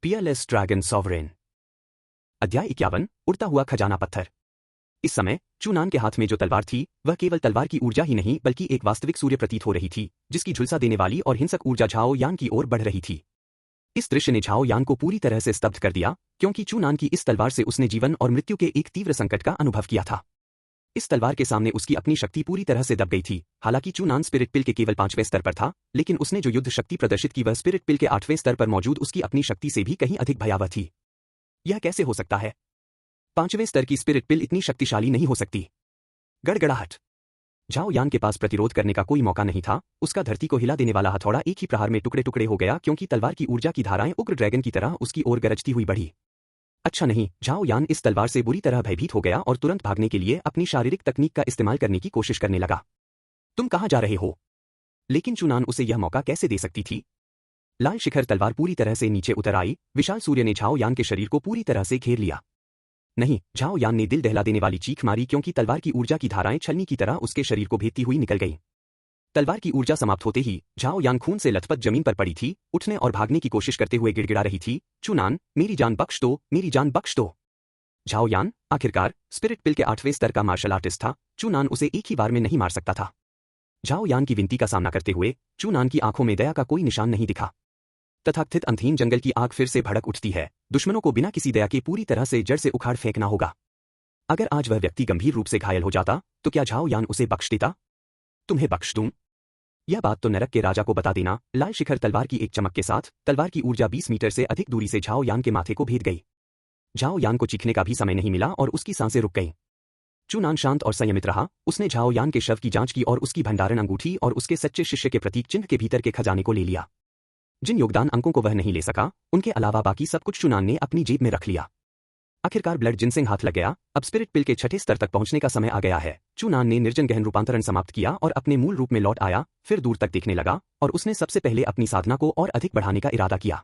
Peerless dragon sovereign. अध्याय 51। उड़ता हुआ खजाना पत्थर। इस समय चूनान के हाथ में जो तलवार थी वह केवल तलवार की ऊर्जा ही नहीं बल्कि एक वास्तविक सूर्य प्रतीत हो रही थी जिसकी झुलसा देने वाली और हिंसक ऊर्जा झाओ यान की ओर बढ़ रही थी। इस दृश्य ने झाओ यान को पूरी तरह से स्तब्ध कर दिया क्योंकि चूनान की इस तलवार से उसने जीवन और मृत्यु के एक तीव्र संकट का अनुभव किया था। इस तलवार के सामने उसकी अपनी शक्ति पूरी तरह से दब गई थी। हालांकि चूनान स्पिरिट पिल के केवल 5वें स्तर पर था, लेकिन उसने जो युद्ध शक्ति प्रदर्शित की वह स्पिरिट पिल के 8वें स्तर पर मौजूद उसकी अपनी शक्ति से भी कहीं अधिक भयावह थी। यह कैसे हो सकता है? 5वें स्तर की स्पिरिट पिल इतनी शक्तिशाली नहीं हो सकती। गड़गड़ाहट। झाओ यान के पास प्रतिरोध करने का कोई मौका नहीं था। उसका धरती को हिला देने वाला हथौड़ा एक ही प्रहार में टुकड़े टुकड़े हो गया क्योंकि तलवार की ऊर्जा की धाराएं उग्र ड्रैगन की तरह उसकी ओर गरजती हुई बढ़ी। अच्छा नहीं, झाओ यान इस तलवार से बुरी तरह भयभीत हो गया और तुरंत भागने के लिए अपनी शारीरिक तकनीक का इस्तेमाल करने की कोशिश करने लगा। तुम कहां जा रहे हो? लेकिन चूनान उसे यह मौका कैसे दे सकती थी? लाल शिखर तलवार पूरी तरह से नीचे उतर आई। विशाल सूर्य ने झाओ यान के शरीर को पूरी तरह से घेर लिया। नहीं, झाओ यान ने दिल दहला देने वाली चीख मारी क्योंकि तलवार की ऊर्जा की धाराएं छलनी की तरह उसके शरीर को भेदती हुई निकल गईं। तलवार की ऊर्जा समाप्त होते ही झाओ यान खून से लथपथ जमीन पर पड़ी थी, उठने और भागने की कोशिश करते हुए गिड़गिड़ा रही थी, चूनान, मेरी जान बख्श दो, मेरी जान बख्श दो। झाओ यान आखिरकार स्पिरिट पिल के 8वें स्तर का मार्शल आर्टिस्ट था। चूनान उसे एक ही बार में नहीं मार सकता था। झाओ यान की विनती का सामना करते हुए चूनान की आंखों में दया का कोई निशान नहीं दिखा। तथाकथित अंधहीन जंगल की आग फिर से भड़क उठती है। दुश्मनों को बिना किसी दया के पूरी तरह से जड़ से उखाड़ फेंकना होगा। अगर आज वह व्यक्ति गंभीर रूप से घायल हो जाता तो क्या झाओ यान उसे बख्श देता? तुम्हें बख्श दूं? यह बात तो नरक के राजा को बता देना। लाल शिखर तलवार की एक चमक के साथ तलवार की ऊर्जा 20 मीटर से अधिक दूरी से झाओ यान के माथे को भेद गई। झाओ यान को चीखने का भी समय नहीं मिला और उसकी सांसें रुक गईं। चूनान शांत और संयमित रहा। उसने झाओ यान के शव की जांच की और उसकी भंडारण अंगूठी और उसके सच्चे शिष्य के प्रतीक चिन्ह के भीतर के खजाने को ले लिया। जिन योगदान अंकों को वह नहीं ले सका, उनके अलावा बाकी सब कुछ चूनान ने अपनी जेब में रख लिया। आखिरकार ब्लड जिनसिंग हाथ लग गया। अब स्पिरिट पिल के 6ठे स्तर तक पहुंचने का समय आ गया है। चूनान ने निर्जन गहन रूपांतरण समाप्त किया और अपने मूल रूप में लौट आया, फिर दूर तक देखने लगा और उसने सबसे पहले अपनी साधना को और अधिक बढ़ाने का इरादा किया।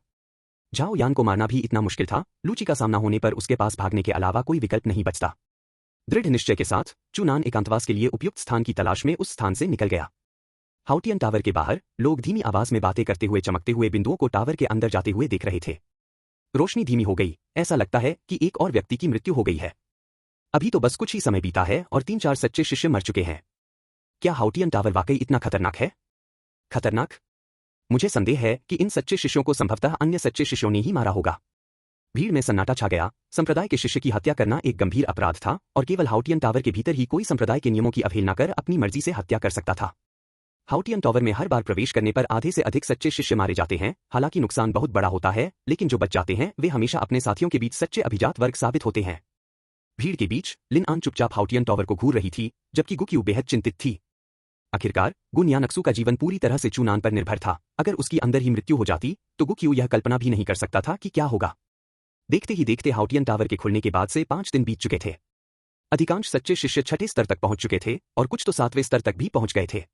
झाओ यान को मारना भी इतना मुश्किल था, लूची का सामना होने पर उसके पास भागने के अलावा कोई विकल्प नहीं बचता। दृढ़ निश्चय के साथ चूनान एकांतवास के लिए उपयुक्त स्थान की तलाश में उस स्थान से निकल गया। हाउटियन टावर के बाहर लोग धीमी आवाज में बातें करते हुए चमकते हुए बिंदुओं को टावर के अंदर जाते हुए देख रहे थे। रोशनी धीमी हो गई। ऐसा लगता है कि एक और व्यक्ति की मृत्यु हो गई है। अभी तो बस कुछ ही समय बीता है और 3-4 सच्चे शिष्य मर चुके हैं। क्या हाउटियन टावर वाकई इतना खतरनाक है? खतरनाक? मुझे संदेह है कि इन सच्चे शिष्यों को संभवतः अन्य सच्चे शिष्यों ने ही मारा होगा। भीड़ में सन्नाटा छा गया। संप्रदाय के शिष्य की हत्या करना एक गंभीर अपराध था और केवल हाउटियन टावर के भीतर ही कोई संप्रदाय के नियमों की अवहेलना कर अपनी मर्जी से हत्या कर सकता था। हाउटियन टावर में हर बार प्रवेश करने पर आधे से अधिक सच्चे शिष्य मारे जाते हैं। हालांकि नुकसान बहुत बड़ा होता है, लेकिन जो बच जाते हैं वे हमेशा अपने साथियों के बीच सच्चे अभिजात वर्ग साबित होते हैं। भीड़ के बीच लिन आन चुपचाप हाउटियन टावर को घूर रही थी, जबकि गुक्यू बेहद चिंतित थी। आखिरकार गुन यानक्सू का जीवन पूरी तरह से चूनान पर निर्भर था। अगर उसकी अंदर ही मृत्यु हो जाती तो गुक्यू यह कल्पना भी नहीं कर सकता था कि क्या होगा। देखते ही देखते हाउटियन टावर के खुलने के बाद से 5 दिन बीत चुके थे। अधिकांश सच्चे शिष्य 6ठे स्तर तक पहुंच चुके थे और कुछ तो 7वें स्तर तक भी पहुंच गए थे।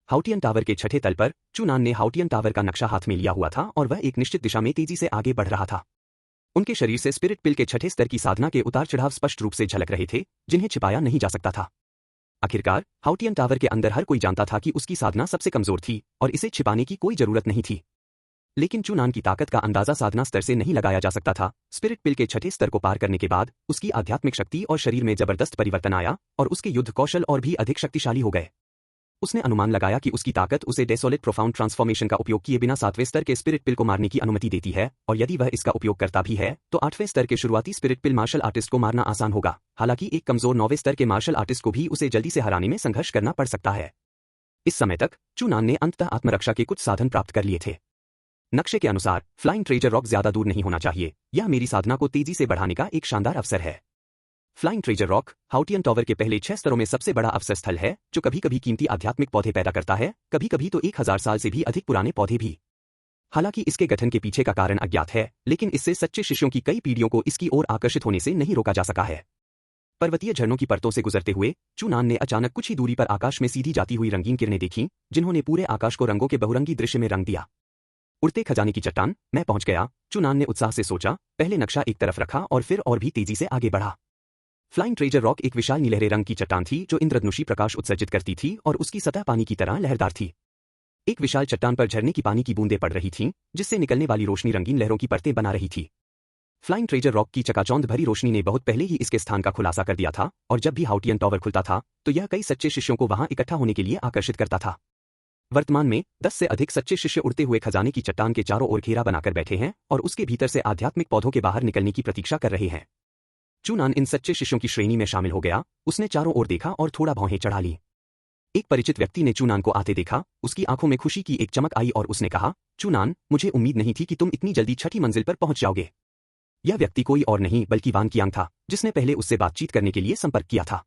हाउटियन टावर के 6ठे तल पर चूनान ने हाउटियन टावर का नक्शा हाथ में लिया हुआ था और वह एक निश्चित दिशा में तेजी से आगे बढ़ रहा था। उनके शरीर से स्पिरिट पिल के 6ठे स्तर की साधना के उतार चढ़ाव स्पष्ट रूप से झलक रहे थे, जिन्हें छिपाया नहीं जा सकता था। आखिरकार हाउटियन टावर के अंदर हर कोई जानता था कि उसकी साधना सबसे कमजोर थी और इसे छिपाने की कोई जरूरत नहीं थी। लेकिन चूनान की ताकत का अंदाजा साधना स्तर से नहीं लगाया जा सकता था। स्पिरिट पिल के 6ठे स्तर को पार करने के बाद उसकी आध्यात्मिक शक्ति और शरीर में जबरदस्त परिवर्तन आया और उसके युद्ध कौशल और भी अधिक शक्तिशाली हो गए। उसने अनुमान लगाया कि उसकी ताकत उसे डेसोलेट प्रोफाउंड ट्रांसफॉर्मेशन का उपयोग किए बिना 7वें स्तर के स्पिरिट पिल को मारने की अनुमति देती है, और यदि वह इसका उपयोग करता भी है तो 8वें स्तर के शुरुआती स्पिरिट पिल मार्शल आर्टिस्ट को मारना आसान होगा। हालांकि एक कमजोर 9वें स्तर के मार्शल आर्टिस्ट को भी उसे जल्दी से हराने में संघर्ष करना पड़ सकता है। इस समय तक चूनान ने अंततः आत्मरक्षा के कुछ साधन प्राप्त कर लिए थे। नक्शे के अनुसार फ्लाइंग ट्रेजर रॉक ज्यादा दूर नहीं होना चाहिए। यह मेरी साधना को तेजी से बढ़ाने का एक शानदार अवसर है। फ्लाइंग ट्रेजर रॉक हाउटियन टावर के पहले 6 स्तरों में सबसे बड़ा अवसर स्थल है, जो कभी कभी कीमती आध्यात्मिक पौधे पैदा करता है, कभी कभी तो 1000 साल से भी अधिक पुराने पौधे भी। हालांकि इसके गठन के पीछे का कारण अज्ञात है, लेकिन इससे सच्चे शिष्यों की कई पीढ़ियों को इसकी ओर आकर्षित होने से नहीं रोका जा सका है। पर्वतीय झरनों की परतों से गुजरते हुए चूनान ने अचानक कुछ ही दूरी पर आकाश में सीधी जाती हुई रंगीन किरणें देखीं, जिन्होंने पूरे आकाश को रंगों के बहुरंगी दृश्य में रंग दिया। उड़ते खजाने की चट्टान, मैं पहुंच गया, चूनान ने उत्साह से सोचा। पहले नक्शा एक तरफ रखा और फिर और भी तेजी से आगे बढ़ा। फ्लाइंग ट्रेजर रॉक एक विशाल नीलहरे रंग की चट्टान थी जो इंद्रधनुषी प्रकाश उत्सर्जित करती थी और उसकी सतह पानी की तरह लहरदार थी। एक विशाल चट्टान पर झरने की पानी की बूंदें पड़ रही थीं, जिससे निकलने वाली रोशनी रंगीन लहरों की परतें बना रही थी। फ्लाइंग ट्रेजर रॉक की चकाचौंध भरी रोशनी ने बहुत पहले ही इसके स्थान का खुलासा कर दिया था, और जब भी हाउटियन टावर खुलता था तो यह कई सच्चे शिष्यों को वहां इकट्ठा होने के लिए आकर्षित करता था। वर्तमान में 10 से अधिक सच्चे शिष्य उड़ते हुए खजाने की चट्टान के चारों ओर घेरा बनाकर बैठे हैं और उसके भीतर से आध्यात्मिक पौधों के बाहर निकलने की प्रतीक्षा कर रहे हैं। चूनान इन सच्चे शिष्यों की श्रेणी में शामिल हो गया। उसने चारों ओर देखा और थोड़ा भौहें चढ़ा ली। एक परिचित व्यक्ति ने चूनान को आते देखा। उसकी आंखों में खुशी की एक चमक आई और उसने कहा, चूनान, मुझे उम्मीद नहीं थी कि तुम इतनी जल्दी छठी मंजिल पर पहुंच जाओगे। यह व्यक्ति कोई और नहीं बल्कि वान कियांग था, जिसने पहले उससे बातचीत करने के लिए संपर्क किया था।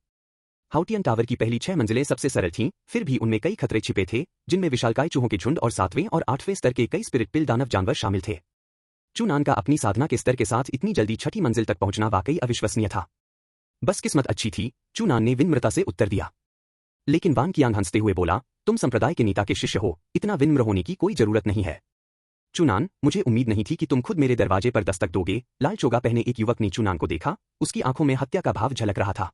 हाउटियन टावर की पहली 6 मंजिलें सबसे सरल थीं, फिर भी उनमें कई खतरे छिपे थे, जिनमें विशालकाय चूहों के झुंड और 7वें और 8वें स्तर के कई स्पिरिट पिल दानव जानवर शामिल थे। चूनान का अपनी साधना के स्तर के साथ इतनी जल्दी छठी मंजिल तक पहुंचना वाकई अविश्वसनीय था। बस किस्मत अच्छी थी, चूनान ने विनम्रता से उत्तर दिया। लेकिन वान कियांग हंसते हुए बोला, तुम संप्रदाय के नेता के शिष्य हो, इतना विनम्र होने की कोई जरूरत नहीं है। चूनान, मुझे उम्मीद नहीं थी कि तुम खुद मेरे दरवाजे पर दस्तक दोगे। लाल चोगा पहने एक युवक ने चूनान को देखा। उसकी आंखों में हत्या का भाव झलक रहा था।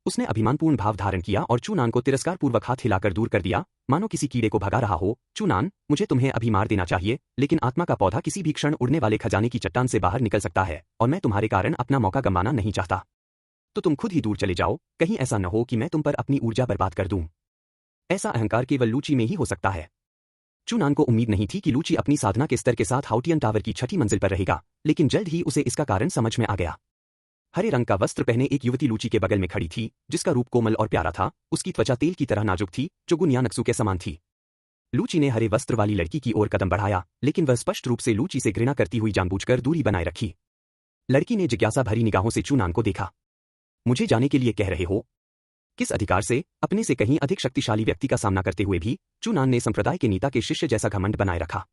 उसने अभिमानपूर्ण भाव धारण किया और चूनान को तिरस्कारपूर्वक हाथ हिलाकर दूर कर दिया, मानो किसी कीड़े को भगा रहा हो। चूनान, मुझे तुम्हें अभी मार देना चाहिए, लेकिन आत्मा का पौधा किसी भी क्षण उड़ने वाले खजाने की चट्टान से बाहर निकल सकता है, और मैं तुम्हारे कारण अपना मौका गंवाना नहीं चाहता। तो तुम खुद ही दूर चले जाओ, कहीं ऐसा न हो कि मैं तुम पर अपनी ऊर्जा बर्बाद कर दूं। ऐसा अहंकार केवल लूची में ही हो सकता है। चूनान को उम्मीद नहीं थी कि लूची अपनी साधना के स्तर के साथ हाउटियन टावर की छठी मंजिल पर रहेगा, लेकिन जल्द ही उसे इसका कारण समझ में आ गया। हरे रंग का वस्त्र पहने एक युवती लूची के बगल में खड़ी थी, जिसका रूप कोमल और प्यारा था। उसकी त्वचा तेल की तरह नाजुक थी, जो गुनिया नक्सू के समान थी। लूची ने हरे वस्त्र वाली लड़की की ओर कदम बढ़ाया, लेकिन वह स्पष्ट रूप से लूची से घृणा करती हुई जानबूझकर दूरी बनाए रखी। लड़की ने जिज्ञासा भरी निगाहों से चूनान को देखा। मुझे जाने के लिए कह रहे हो? किस अधिकार से? अपने से कहीं अधिक शक्तिशाली व्यक्ति का सामना करते हुए भी चूनान ने संप्रदाय के नेता के शिष्य जैसा घमंड बनाए रखा।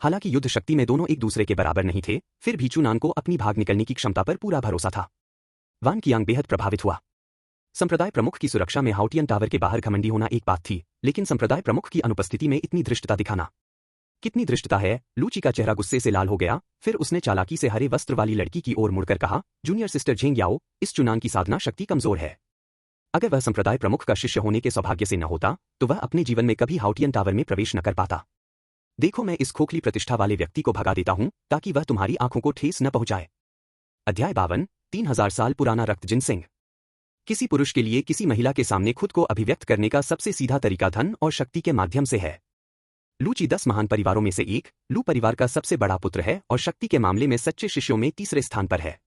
हालांकि युद्ध शक्ति में दोनों एक दूसरे के बराबर नहीं थे, फिर भी चूनान को अपनी भाग निकलने की क्षमता पर पूरा भरोसा था। वान कियांग बेहद प्रभावित हुआ। संप्रदाय प्रमुख की सुरक्षा में हाउटियन टावर के बाहर घमंडी होना एक बात थी, लेकिन संप्रदाय प्रमुख की अनुपस्थिति में इतनी धृष्टता दिखाना, कितनी धृष्टता है। लूची का चेहरा गुस्से से लाल हो गया। फिर उसने चालाकी से हरे वस्त्र वाली लड़की की ओर मुड़कर कहा, जूनियर सिस्टर झेंग याओ, इस चूनान की साधना शक्ति कमजोर है। अगर वह संप्रदाय प्रमुख का शिष्य होने के सौभाग्य से न होता तो वह अपने जीवन में कभी हाउटियन टावर में प्रवेश न कर पाता। देखो, मैं इस खोखली प्रतिष्ठा वाले व्यक्ति को भगा देता हूं, ताकि वह तुम्हारी आंखों को ठेस न पहुंचाए। अध्याय 52, 3000 साल पुराना रक्त जिनसिंग। किसी पुरुष के लिए किसी महिला के सामने खुद को अभिव्यक्त करने का सबसे सीधा तरीका धन और शक्ति के माध्यम से है। लूची 10 महान परिवारों में से एक, लू परिवार का सबसे बड़ा पुत्र है और शक्ति के मामले में सच्चे शिष्यों में तीसरे स्थान पर है।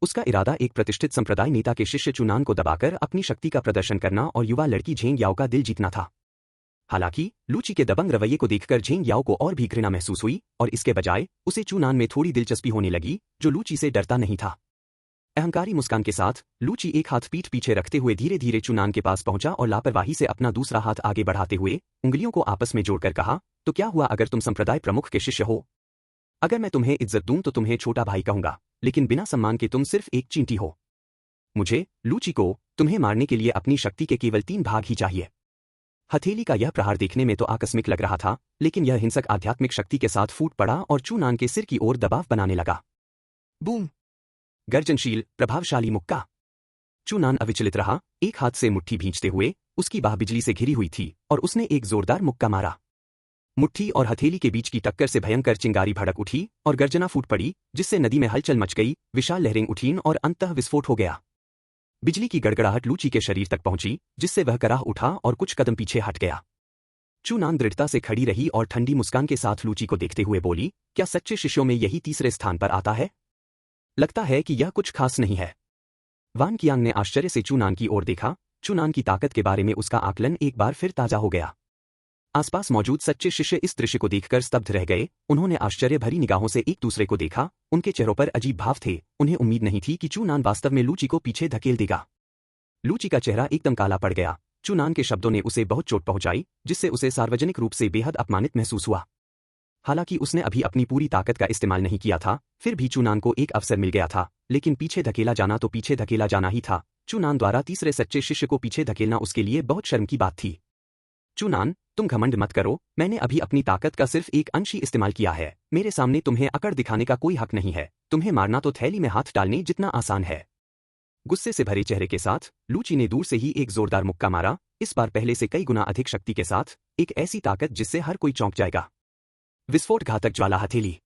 उसका इरादा एक प्रतिष्ठित संप्रदाय नेता के शिष्य चूनान को दबाकर अपनी शक्ति का प्रदर्शन करना और युवा लड़की झेंग याओ का दिल जीतना था। हालांकि लूची के दबंग रवैये को देखकर झेंग याओ को और भी घृणा महसूस हुई, और इसके बजाय उसे चूनान में थोड़ी दिलचस्पी होने लगी, जो लूची से डरता नहीं था। अहंकारी मुस्कान के साथ लूची एक हाथ पीठ पीछे रखते हुए धीरे धीरे चूनान के पास पहुंचा और लापरवाही से अपना दूसरा हाथ आगे बढ़ाते हुए उंगलियों को आपस में जोड़कर कहा, तो क्या हुआ अगर तुम संप्रदाय प्रमुख के शिष्य हो? अगर मैं तुम्हें इज्जत दूं तो तुम्हें छोटा भाई कहूंगा, लेकिन बिना सम्मान के तुम सिर्फ एक चींटी हो। मुझे, लूची को, तुम्हें मारने के लिए अपनी शक्ति के केवल 3 भाग ही चाहिए। हथेली का यह प्रहार देखने में तो आकस्मिक लग रहा था, लेकिन यह हिंसक आध्यात्मिक शक्ति के साथ फूट पड़ा और चूनान के सिर की ओर दबाव बनाने लगा। बूम! गर्जनशील, प्रभावशाली मुक्का। चूनान अविचलित रहा, एक हाथ से मुट्ठी भींचते हुए। उसकी बाह बिजली से घिरी हुई थी और उसने एक जोरदार मुक्का मारा। मुट्ठी और हथेली के बीच की टक्कर से भयंकर चिंगारी भड़क उठी और गर्जना फूट पड़ी, जिससे नदी में हलचल मच गई, विशाल लहरें उठीं और अंततः विस्फोट हो गया। बिजली की गड़गड़ाहट लूची के शरीर तक पहुंची, जिससे वह कराह उठा और कुछ कदम पीछे हट गया। चूनान दृढ़ता से खड़ी रही और ठंडी मुस्कान के साथ लूची को देखते हुए बोली, क्या सच्चे शिष्यों में यही तीसरे स्थान पर आता है? लगता है कि यह कुछ खास नहीं है। वान कियांग ने आश्चर्य से चूनान की ओर देखा। चूनान की ताकत के बारे में उसका आकलन एक बार फिर ताजा हो गया। आसपास मौजूद सच्चे शिष्य इस दृश्य को देखकर स्तब्ध रह गए। उन्होंने आश्चर्य भरी निगाहों से एक दूसरे को देखा। उनके चेहरों पर अजीब भाव थे। उन्हें उम्मीद नहीं थी कि चूनान वास्तव में लूची को पीछे धकेल देगा। लूची का चेहरा एकदम काला पड़ गया। चूनान के शब्दों ने उसे बहुत चोट पहुंचाई, जिससे उसे सार्वजनिक रूप से बेहद अपमानित महसूस हुआ। हालांकि उसने अभी अपनी पूरी ताकत का इस्तेमाल नहीं किया था, फिर भी चूनान को एक अवसर मिल गया था। लेकिन पीछे धकेला जाना तो पीछे धकेला जाना ही था। चूनान द्वारा तीसरे सच्चे शिष्य को पीछे धकेलना उसके लिए बहुत शर्म की बात थी। चूनान, तुम घमंड मत करो, मैंने अभी अपनी ताकत का सिर्फ एक अंश ही इस्तेमाल किया है। मेरे सामने तुम्हें अकड़ दिखाने का कोई हक नहीं है। तुम्हें मारना तो थैली में हाथ डालने जितना आसान है। गुस्से से भरे चेहरे के साथ लूची ने दूर से ही एक जोरदार मुक्का मारा, इस बार पहले से कई गुना अधिक शक्ति के साथ, एक ऐसी ताकत जिससे हर कोई चौंक जाएगा। विस्फोट घातक ज्वाला हथेली।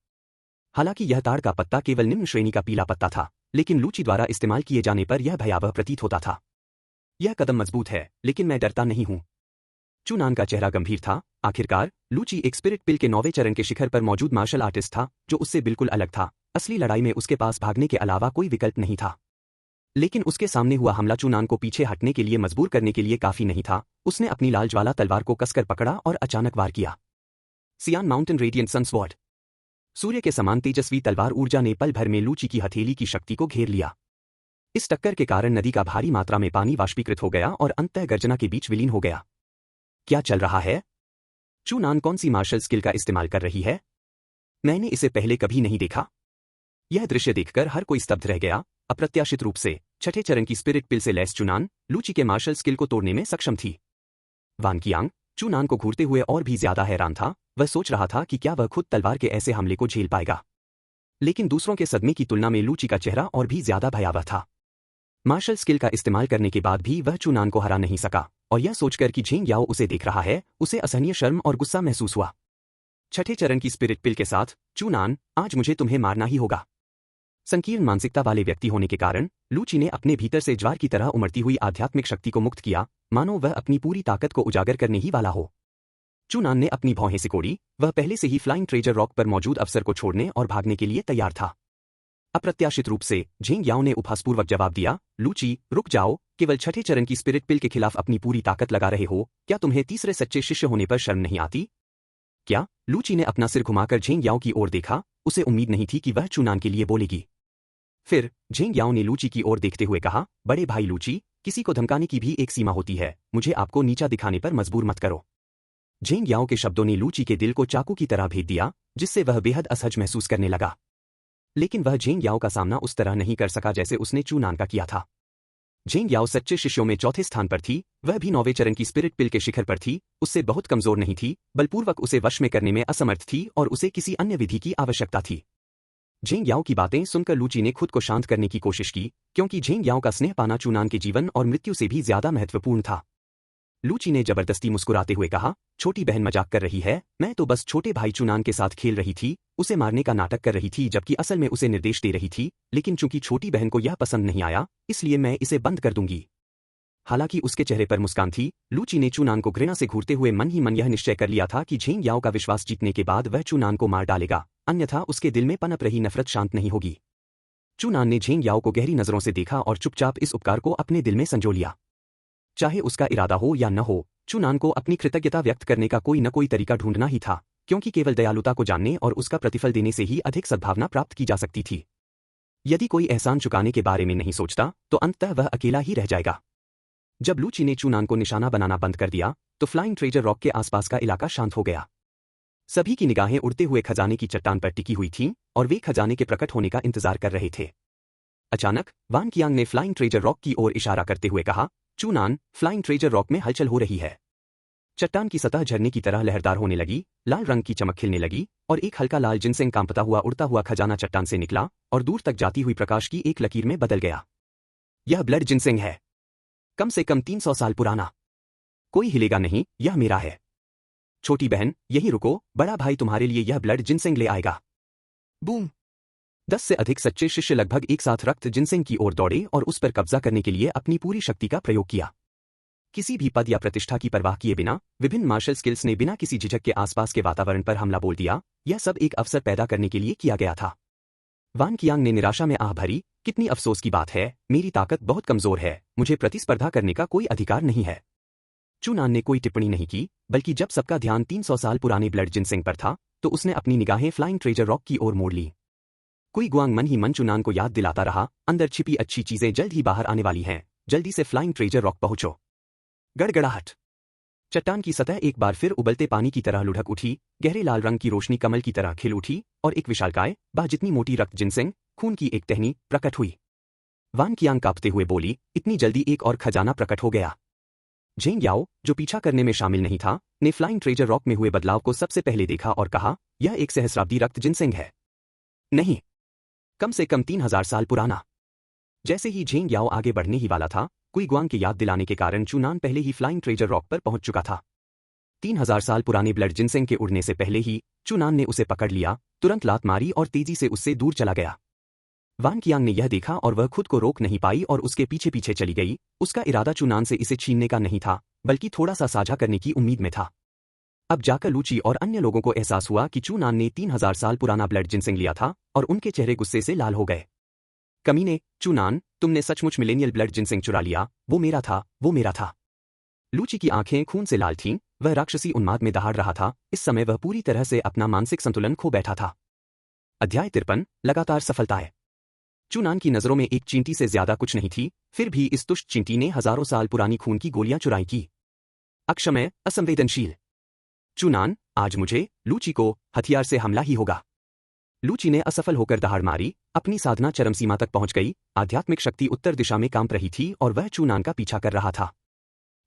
हालांकि यह ताड़ का पत्ता केवल निम्न श्रेणी का पीला पत्ता था, लेकिन लूची द्वारा इस्तेमाल किए जाने पर यह भयावह प्रतीत होता था। यह कदम मजबूत है, लेकिन मैं डरता नहीं हूं। चूनान का चेहरा गंभीर था। आखिरकार लूची एक स्पिरिट पिल के 9वें चरण के शिखर पर मौजूद मार्शल आर्टिस्ट था, जो उससे बिल्कुल अलग था। असली लड़ाई में उसके पास भागने के अलावा कोई विकल्प नहीं था। लेकिन उसके सामने हुआ हमला चूनान को पीछे हटने के लिए मजबूर करने के लिए काफी नहीं था। उसने अपनी लाल ज्वाला तलवार को कसकर पकड़ा और अचानक वार किया। सियान माउंटेन रेडिएंट सन स्वॉर्ड। सूर्य के समान तेजस्वी तलवार ऊर्जा ने पल भर में लूची की हथेली की शक्ति को घेर लिया। इस टक्कर के कारण नदी का भारी मात्रा में पानी वाष्पीकृत हो गया और अंततः गर्जना के बीच विलीन हो गया। क्या चल रहा है? चूनान कौन सी मार्शल स्किल का इस्तेमाल कर रही है? मैंने इसे पहले कभी नहीं देखा। यह दृश्य देखकर हर कोई स्तब्ध रह गया। अप्रत्याशित रूप से छठे चरण की स्पिरिट पिल से लैस चूनान लूची के मार्शल स्किल को तोड़ने में सक्षम थी। वान कियांग चूनान को घूरते हुए और भी ज्यादा हैरान था। वह सोच रहा था कि क्या वह खुद तलवार के ऐसे हमले को झेल पाएगा, लेकिन दूसरों के सदमे की तुलना में लूची का चेहरा और भी ज्यादा भयावह था। मार्शल स्किल का इस्तेमाल करने के बाद भी वह चूनान को हरा नहीं सका, और यह सोचकर कि झेंग याओ उसे देख रहा है, उसे असहनीय शर्म और गुस्सा महसूस हुआ। छठे चरण की स्पिरिट पिल के साथ, चूनान, आज मुझे तुम्हें मारना ही होगा। संकीर्ण मानसिकता वाले व्यक्ति होने के कारण लूची ने अपने भीतर से ज्वार की तरह उमड़ती हुई आध्यात्मिक शक्ति को मुक्त किया, मानो वह अपनी पूरी ताकत को उजागर करने ही वाला हो। चूनान ने अपनी भौहें सिकोड़ी। वह पहले से ही फ्लाइंग ट्रेजर रॉक पर मौजूद अफसर को छोड़ने और भागने के लिए तैयार था। अप्रत्याशित रूप से झेंग याओ ने उपहासपूर्वक जवाब दिया, लूची, रुक जाओ, केवल छठे चरण की स्पिरिट पिल के खिलाफ अपनी पूरी ताकत लगा रहे हो, क्या तुम्हें तीसरे सच्चे शिष्य होने पर शर्म नहीं आती? क्या? लूची ने अपना सिर घुमाकर झेंग याओ की ओर देखा। उसे उम्मीद नहीं थी कि वह चूनान के लिए बोलेगी। फिर झेंग याओ ने लूची की ओर देखते हुए कहा, बड़े भाई लूची, किसी को धमकाने की भी एक सीमा होती है, मुझे आपको नीचा दिखाने पर मजबूर मत करो। झेंग याओ के शब्दों ने लूची के दिल को चाकू की तरह भेद दिया, जिससे वह बेहद असहज महसूस करने लगा। लेकिन वह झेंग याओ का सामना उस तरह नहीं कर सका जैसे उसने चूनान का किया था। झेंग याओ सच्चे शिष्यों में चौथे स्थान पर थी। वह भी 9वें चरण की स्पिरिट पिल के शिखर पर थी। उससे बहुत कमजोर नहीं थी, बलपूर्वक उसे वश में करने में असमर्थ थी और उसे किसी अन्य विधि की आवश्यकता थी। झेंग याओ की बातें सुनकर लूची ने खुद को शांत करने की कोशिश की, क्योंकि झेंग याओ का स्नेह पाना चूनान के जीवन और मृत्यु से भी ज्यादा महत्वपूर्ण था। लूची ने जबरदस्ती मुस्कुराते हुए कहा, छोटी बहन मजाक कर रही है, मैं तो बस छोटे भाई चूनान के साथ खेल रही थी, उसे मारने का नाटक कर रही थी जबकि असल में उसे निर्देश दे रही थी, लेकिन चूंकि छोटी बहन को यह पसंद नहीं आया, इसलिए मैं इसे बंद कर दूंगी। हालांकि उसके चेहरे पर मुस्कान थी, लूची ने चूनान को घृणा से घूरते हुए मन ही मन यह निश्चय कर लिया था कि झेंग याओ का विश्वास जीतने के बाद वह चूनान को मार डालेगा, अन्यथा उसके दिल में पनप रही नफरत शांत नहीं होगी। चूनान ने झेंग याओ को गहरी नजरों से देखा और चुपचाप इस उपकार को अपने दिल में संजो लिया। चाहे उसका इरादा हो या न हो, चूनान को अपनी कृतज्ञता व्यक्त करने का कोई न कोई तरीका ढूंढना ही था, क्योंकि केवल दयालुता को जानने और उसका प्रतिफल देने से ही अधिक सद्भावना प्राप्त की जा सकती थी। यदि कोई एहसान चुकाने के बारे में नहीं सोचता, तो अंततः वह अकेला ही रह जाएगा। जब लूची ने चूनान को निशाना बनाना बंद कर दिया, तो फ्लाइंग ट्रेजर रॉक के आसपास का इलाका शांत हो गया। सभी की निगाहें उड़ते हुए खजाने की चट्टान पर टिकी हुई थीं, और वे खजाने के प्रकट होने का इंतजार कर रहे थे। अचानक वान कियांग ने फ्लाइंग ट्रेजर रॉक की ओर इशारा करते हुए कहा, चूनान, फ्लाइंग ट्रेजर रॉक में हलचल हो रही है। चट्टान की सतह झरने की तरह लहरदार होने लगी, लाल रंग की चमक खिलने लगी, और एक हल्का लाल जिनसेंग कांपता हुआ उड़ता हुआ खजाना चट्टान से निकला और दूर तक जाती हुई प्रकाश की एक लकीर में बदल गया। यह ब्लड जिनसेंग है, कम से कम 300 साल पुराना। कोई हिलेगा नहीं, यह मेरा है। छोटी बहन, यहीं रुको, बड़ा भाई तुम्हारे लिए यह ब्लड जिनसेंग ले आएगा। बूम! 10 से अधिक सच्चे शिष्य लगभग एक साथ रक्त जिनसेंग की ओर दौड़े और उस पर कब्जा करने के लिए अपनी पूरी शक्ति का प्रयोग किया। किसी भी पद या प्रतिष्ठा की परवाह किए बिना विभिन्न मार्शल स्किल्स ने बिना किसी झिझक के आसपास के वातावरण पर हमला बोल दिया। यह सब एक अवसर पैदा करने के लिए किया गया था। वान कियांग ने निराशा में आह भरी, कितनी अफसोस की बात है, मेरी ताकत बहुत कमजोर है, मुझे प्रतिस्पर्धा करने का कोई अधिकार नहीं है। चूनान ने कोई टिप्पणी नहीं की, बल्कि जब सबका ध्यान 300 साल पुराने ब्लड जिनसेंग पर था, तो उसने अपनी निगाहें फ्लाइंग ट्रेजर रॉक की ओर मोड़ ली। कोई गुआंग मन ही मन चूनान को याद दिलाता रहा, अंदर छिपी अच्छी चीजें जल्द ही बाहर आने वाली हैं, जल्दी से फ्लाइंग ट्रेजर रॉक पहुंचो। गड़गड़ाहट। चट्टान की सतह एक बार फिर उबलते पानी की तरह लुढ़क उठी, गहरे लाल रंग की रोशनी कमल की तरह खिल उठी, और एक विशालकाय, बाह जितनी मोटी रक्त जिनसेंग, खून की एक टहनी, प्रकट हुई। वान कियांग कांपते हुए बोली, इतनी जल्दी एक और खजाना प्रकट हो गया। झेंग याओ, जो पीछा करने में शामिल नहीं था, ने फ्लाइंग ट्रेजर रॉक में हुए बदलाव को सबसे पहले देखा और कहा, यह एक सहस्राब्दी रक्त जिनसेंग है। नहीं, कम से कम 3000 साल पुराना। जैसे ही झेंग याओ आगे बढ़ने ही वाला था, कुई गुआंग की याद दिलाने के कारण चूनान पहले ही फ्लाइंग ट्रेजर रॉक पर पहुंच चुका था। 3000 साल पुराने ब्लड जिनसेंग के उड़ने से पहले ही चूनान ने उसे पकड़ लिया, तुरंत लात मारी और तेजी से उससे दूर चला गया। वान कियांग ने यह देखा और वह खुद को रोक नहीं पाई और उसके पीछे पीछे चली गई। उसका इरादा चूनान से इसे छीनने का नहीं था, बल्कि थोड़ा सा साझा करने की उम्मीद में था। अब जाकर लूची और अन्य लोगों को एहसास हुआ कि चूनान ने 3000 साल पुराना ब्लड जिनसेंग लिया था और उनके चेहरे गुस्से से लाल हो गए। कमीने, चूनान, तुमने सचमुच मिलेनियल ब्लड जिनसेंग चुरा लिया, वो मेरा था, वो मेरा था। लूची की आंखें खून से लाल थीं, वह राक्षसी उन्माद में दहाड़ रहा था। इस समय वह पूरी तरह से अपना मानसिक संतुलन खो बैठा था। अध्याय 53, लगातार सफलताएं। चूनान की नजरों में एक चींटी से ज्यादा कुछ नहीं थी, फिर भी इस दुष्ट चींटी ने हजारों साल पुरानी खून की गोलियां चुराई की। अक्षमय, असंवेदनशील। चूनान, आज मुझे, लूची को, हथियार से हमला ही होगा। लूची ने असफल होकर दहाड़ मारी, अपनी साधना चरम सीमा तक पहुंच गई। आध्यात्मिक शक्ति उत्तर दिशा में कांप रही थी और वह चूनान का पीछा कर रहा था।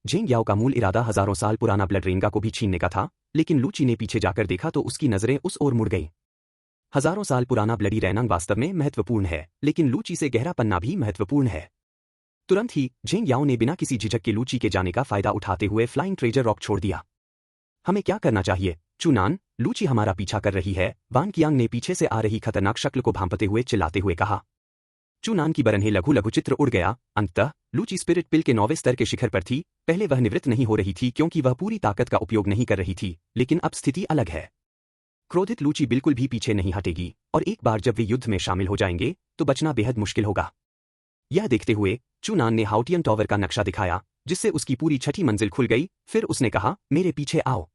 झेंग याओ का मूल इरादा हजारों साल पुराना ब्लड रेंगा को भी छीनने का था, लेकिन लूची ने पीछे जाकर देखा तो उसकी नजरें उस ओर मुड़ गईं। हजारों साल पुराना ब्लडी रैनांग वास्तव में महत्वपूर्ण है, लेकिन लूची से गहरा पन्ना भी महत्वपूर्ण है। तुरंत ही झेंग याओ ने बिना किसी झिझक के लूची के जाने का फायदा उठाते हुए फ्लाइंग ट्रेजर रॉक छोड़ दिया। हमें क्या करना चाहिए, चूनान? लूची हमारा पीछा कर रही है, वान कियांग ने पीछे से आ रही खतरनाक शक्ल को भांपते हुए चिल्लाते हुए कहा। चूनान की बरन्हे लघु लघु चित्र उड़ गया। अंततः लूची स्पिरिट पिल के 9वें स्तर के शिखर पर थी। पहले वह निवृत्त नहीं हो रही थी क्योंकि वह पूरी ताकत का उपयोग नहीं कर रही थी, लेकिन अब स्थिति अलग है। क्रोधित लूची बिल्कुल भी पीछे नहीं हटेगी और एक बार जब वे युद्ध में शामिल हो जाएंगे तो बचना बेहद मुश्किल होगा। यह देखते हुए चूनान ने हाउटियन टॉवर का नक्शा दिखाया, जिससे उसकी पूरी छठी मंजिल खुल गई। फिर उसने कहा, मेरे पीछे आओ।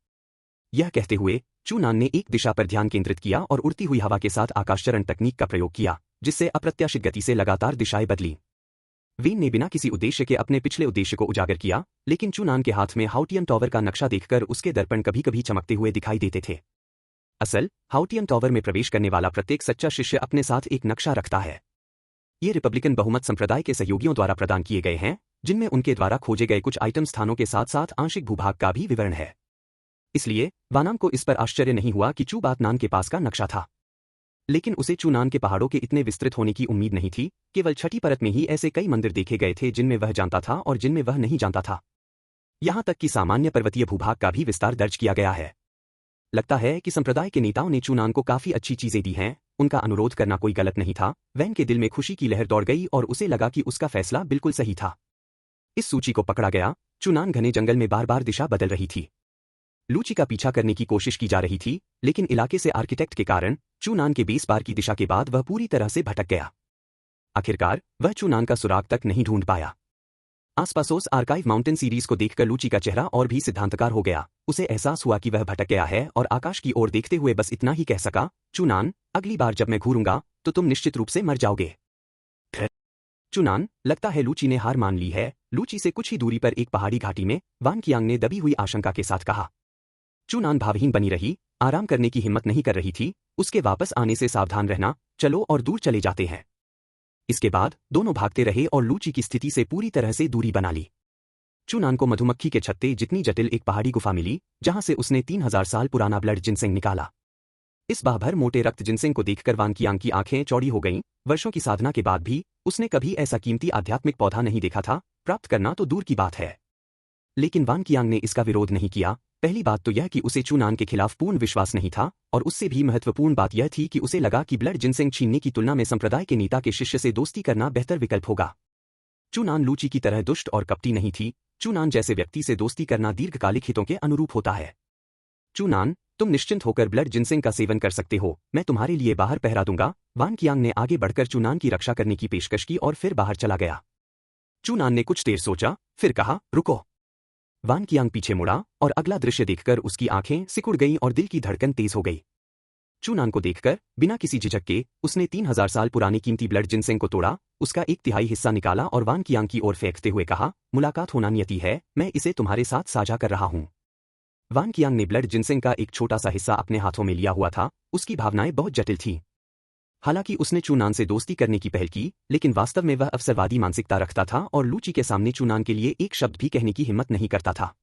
यह कहते हुए चूनान ने एक दिशा पर ध्यान केंद्रित किया और उड़ती हुई हवा के साथ आकाशचरण तकनीक का प्रयोग किया, जिससे अप्रत्याशित गति से लगातार दिशाएं बदली। वेन ने बिना किसी उद्देश्य के अपने पिछले उद्देश्य को उजागर किया, लेकिन चूनान के हाथ में हाउटियन टॉवर का नक्शा देखकर उसके दर्पण कभी कभी चमकते हुए दिखाई देते थे। असल हाउटियन टॉवर में प्रवेश करने वाला प्रत्येक सच्चा शिष्य अपने साथ एक नक्शा रखता है। ये रिपब्लिकन बहुमत संप्रदाय के सहयोगियों द्वारा प्रदान किए गए हैं, जिनमें उनके द्वारा खोजे गए कुछ आइटम स्थानों के साथ साथ आंशिक भूभाग का भी विवरण है। इसलिए वानाम को इस पर आश्चर्य नहीं हुआ कि चूबातनान के पास का नक्शा था, लेकिन उसे चूनान के पहाड़ों के इतने विस्तृत होने की उम्मीद नहीं थी। केवल छठी परत में ही ऐसे कई मंदिर देखे गए थे जिनमें वह जानता था और जिनमें वह नहीं जानता था। यहां तक कि सामान्य पर्वतीय भूभाग का भी विस्तार दर्ज किया गया है। लगता है कि संप्रदाय के नेताओं ने चूनान को काफी अच्छी चीजें दी हैं। उनका अनुरोध करना कोई गलत नहीं था। वैन के दिल में खुशी की लहर दौड़ गई और उसे लगा कि उसका फैसला बिल्कुल सही था। इस सूची को पकड़ा गया। चूनान घने जंगल में बार बार दिशा बदल रही थी। लूची का पीछा करने की कोशिश की जा रही थी, लेकिन इलाके से आर्किटेक्ट के कारण चूनान के बेस बार की दिशा के बाद वह पूरी तरह से भटक गया। आखिरकार वह चूनान का सुराग तक नहीं ढूंढ पाया। आसपासोस आर्काइव माउंटेन सीरीज को देखकर लूची का चेहरा और भी सिद्धांतकार हो गया। उसे एहसास हुआ कि वह भटक गया है और आकाश की ओर देखते हुए बस इतना ही कह सका, चूनान, अगली बार जब मैं घूरूंगा तो तुम निश्चित रूप से मर जाओगे। चूनान, लगता है लूची ने हार मान ली है। लूची से कुछ ही दूरी पर एक पहाड़ी घाटी में वान कियांग ने दबी हुई आशंका के साथ कहा। चूनान भावहीन बनी रही, आराम करने की हिम्मत नहीं कर रही थी। उसके वापस आने से सावधान रहना, चलो और दूर चले जाते हैं। इसके बाद दोनों भागते रहे और लूची की स्थिति से पूरी तरह से दूरी बना ली। चूनान को मधुमक्खी के छत्ते जितनी जटिल एक पहाड़ी गुफा मिली, जहां से उसने 3000 साल पुराना ब्लड जिनसेंग निकाला। इस बाभर मोटे रक्त जिनसेंग को देखकर वान कियांग की आंखें चौड़ी हो गईं। वर्षों की साधना के बाद भी उसने कभी ऐसा कीमती आध्यात्मिक पौधा नहीं देखा था। प्राप्त करना तो दूर की बात है, लेकिन वान कियांग ने इसका विरोध नहीं किया। पहली बात तो यह कि उसे चूनान के खिलाफ पूर्ण विश्वास नहीं था, और उससे भी महत्वपूर्ण बात यह थी कि उसे लगा कि ब्लड जिनसेंग छीनने की तुलना में संप्रदाय के नेता के शिष्य से दोस्ती करना बेहतर विकल्प होगा। चूनान लूची की तरह दुष्ट और कपटी नहीं थी। चूनान जैसे व्यक्ति से दोस्ती करना दीर्घकालिक हितों के अनुरूप होता है। चूनान, तुम निश्चिंत होकर ब्लड जिनसेंग का सेवन कर सकते हो, मैं तुम्हारे लिए बाहर पहरा दूंगा। वान कियांग ने आगे बढ़कर चूनान की रक्षा करने की पेशकश की और फिर बाहर चला गया। चूनान ने कुछ देर सोचा, फिर कहा, रुको। वान कियांग पीछे मुड़ा और अगला दृश्य देखकर उसकी आंखें सिकुड़ गईं और दिल की धड़कन तेज हो गई। चूनान को देखकर बिना किसी झिझक के उसने 3000 साल पुरानी कीमती ब्लड जिनसेंग को तोड़ा, उसका 1/3 हिस्सा निकाला और वान कियांग की ओर फेंकते हुए कहा, मुलाकात होना नियति है, मैं इसे तुम्हारे साथ साझा कर रहा हूं। वान कियांग ने ब्लड जिनसेंग का एक छोटा सा हिस्सा अपने हाथों में लिया हुआ था। उसकी भावनाएं बहुत जटिल थीं। हालांकि उसने चूनान से दोस्ती करने की पहल की, लेकिन वास्तव में वह अवसरवादी मानसिकता रखता था और लूची के सामने चूनान के लिए एक शब्द भी कहने की हिम्मत नहीं करता था।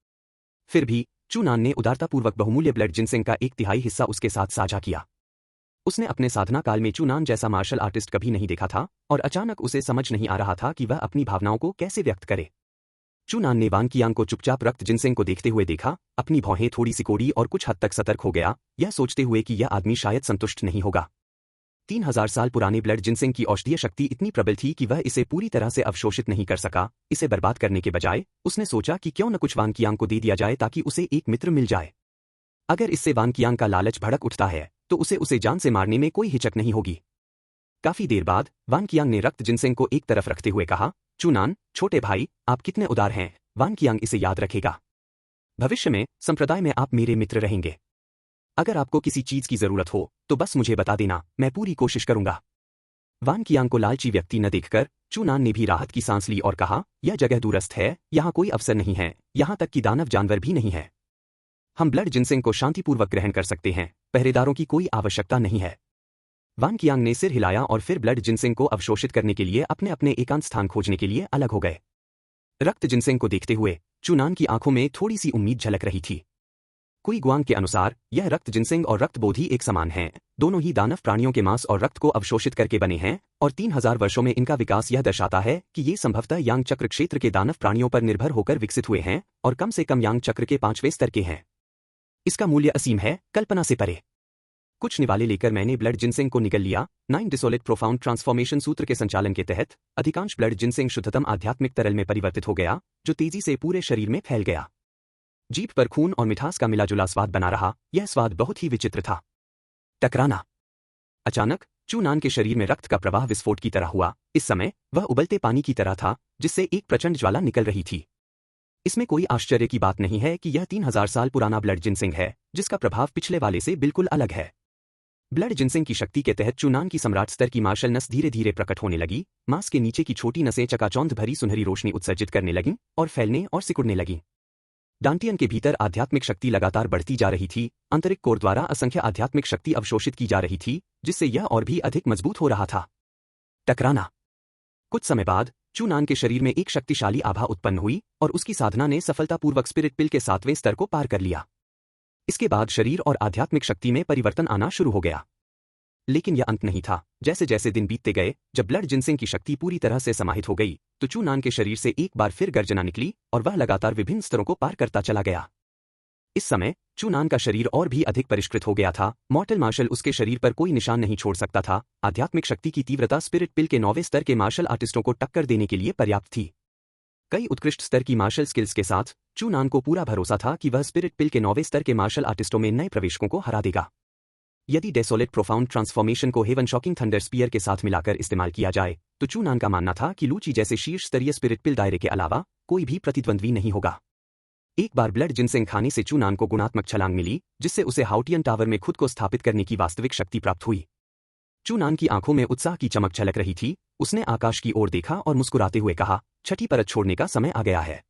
फिर भी चूनान ने उदारतापूर्वक बहुमूल्य ब्लड जिनसेंग का 1/3 हिस्सा उसके साथ साझा किया। उसने अपने साधना काल में चूनान जैसा मार्शल आर्टिस्ट कभी नहीं देखा था और अचानक उसे समझ नहीं आ रहा था कि वह अपनी भावनाओं को कैसे व्यक्त करे। चूनान ने वान कियांग को चुपचाप रक्त जिनसेंग को देखते हुए देखा, अपनी भौहें थोड़ी सिकोड़ी और कुछ हद तक सतर्क हो गया, यह सोचते हुए कि यह आदमी शायद संतुष्ट नहीं होगा। 3000 साल पुराने ब्लड जिनसेंग की औषधीय शक्ति इतनी प्रबल थी कि वह इसे पूरी तरह से अवशोषित नहीं कर सका। इसे बर्बाद करने के बजाय उसने सोचा कि क्यों न कुछ वान कियांग को दे दिया जाए ताकि उसे एक मित्र मिल जाए। अगर इससे वान कियांग का लालच भड़क उठता है तो उसे जान से मारने में कोई हिचक नहीं होगी। काफी देर बाद वान कियांग ने रक्त जिनसेंग को एक तरफ रखते हुए कहा, चूनान, छोटे भाई, आप कितने उदार हैं। वान कियांग इसे याद रखेगा। भविष्य में संप्रदाय में आप मेरे मित्र रहेंगे। अगर आपको किसी चीज की जरूरत हो तो बस मुझे बता देना, मैं पूरी कोशिश करूंगा। वान कियांग को लालची व्यक्ति न देखकर चूनान ने भी राहत की सांस ली और कहा, यह जगह दूरस्थ है, यहाँ कोई अवसर नहीं है, यहाँ तक कि दानव जानवर भी नहीं है। हम ब्लड जिनसेंग को शांतिपूर्वक ग्रहण कर सकते हैं, पहरेदारों की कोई आवश्यकता नहीं है। वान कियांग ने सिर हिलाया और फिर ब्लड जिनसेंग को अवशोषित करने के लिए अपने अपने एकांत स्थान खोजने के लिए अलग हो गए। रक्त जिनसेंग को देखते हुए चूनान की आंखों में थोड़ी सी उम्मीद झलक रही थी। कुई गुआंग के अनुसार यह रक्त जिनसेंग और रक्त बोधी एक समान हैं, दोनों ही दानव प्राणियों के मांस और रक्त को अवशोषित करके बने हैं और 3000 वर्षों में इनका विकास यह दर्शाता है कि ये संभवतः यांग चक्र क्षेत्र के दानव प्राणियों पर निर्भर होकर विकसित हुए हैं और कम से कम यांग चक्र के 5वें स्तर के हैं। इसका मूल्य असीम है, कल्पना से परे। कुछ निवाले लेकर मैंने ब्लड जिनसेंग को निगल लिया। 9 डिसोलेट प्रोफाउंड ट्रांसफॉर्मेशन सूत्र के संचालन के तहत अधिकांश ब्लड जिनसेंग शुद्धतम आध्यात्मिक तरल में परिवर्तित हो गया, जो तेजी से पूरे शरीर में फैल गया। जीभ पर खून और मिठास का मिलाजुला स्वाद बना रहा। यह स्वाद बहुत ही विचित्र था। टकराना। अचानक चूनान के शरीर में रक्त का प्रवाह विस्फोट की तरह हुआ। इस समय वह उबलते पानी की तरह था जिससे एक प्रचंड ज्वाला निकल रही थी। इसमें कोई आश्चर्य की बात नहीं है कि यह 3000 साल पुराना ब्लड जिनसेंग है, जिसका प्रभाव पिछले वाले से बिल्कुल अलग है। ब्लड जिनसेंग की शक्ति के तहत चूनान की सम्राट स्तर की मार्शल नस धीरे धीरे प्रकट होने लगी। मांस के नीचे की छोटी नसें चकाचौंध भरी सुनहरी रोशनी उत्सर्जित करने लगीं और फैलने और सिकुड़ने लगीं। डांटियन के भीतर आध्यात्मिक शक्ति लगातार बढ़ती जा रही थी। आंतरिक कोर द्वारा असंख्य आध्यात्मिक शक्ति अवशोषित की जा रही थी, जिससे यह और भी अधिक मजबूत हो रहा था। टकराना। कुछ समय बाद चूनान के शरीर में एक शक्तिशाली आभा उत्पन्न हुई और उसकी साधना ने सफलतापूर्वक स्पिरिट पिल के 7वें स्तर को पार कर लिया। इसके बाद शरीर और आध्यात्मिक शक्ति में परिवर्तन आना शुरू हो गया। लेकिन यह अंत नहीं था। जैसे जैसे दिन बीतते गए, जब ब्लड जिनसेंग की शक्ति पूरी तरह से समाहित हो गई तो चूनान के शरीर से एक बार फिर गर्जना निकली और वह लगातार विभिन्न स्तरों को पार करता चला गया। इस समय चूनान का शरीर और भी अधिक परिष्कृत हो गया था। मॉर्टल मार्शल उसके शरीर पर कोई निशान नहीं छोड़ सकता था। आध्यात्मिक शक्ति की तीव्रता स्पिरिट पिल के 9वें स्तर के मार्शल आर्टिस्टों को टक्कर देने के लिए पर्याप्त थी। कई उत्कृष्ट स्तर की मार्शल स्किल्स के साथ चूनान को पूरा भरोसा था कि वह स्पिरिट पिल के 9वें स्तर के मार्शल आर्टिस्टों में नए प्रवेशकों को हरा देगा। यदि डेसोलेट प्रोफाउंड ट्रांसफॉर्मेशन को हेवन शॉकिंग थंडर स्पीयर के साथ मिलाकर इस्तेमाल किया जाए तो चूनान का मानना था कि लूची जैसे शीर्ष स्तरीय स्पिरिट पिल दायरे के अलावा कोई भी प्रतिद्वंद्वी नहीं होगा। एक बार ब्लड जिनसेंग खाने से चूनान को गुणात्मक छलांग मिली, जिससे उसे हाउटियन टावर में खुद को स्थापित करने की वास्तविक शक्ति प्राप्त हुई। चूनान की आंखों में उत्साह की चमक झलक रही थी। उसने आकाश की ओर देखा और मुस्कुराते हुए कहा, छठी परत छोड़ने का समय आ गया है।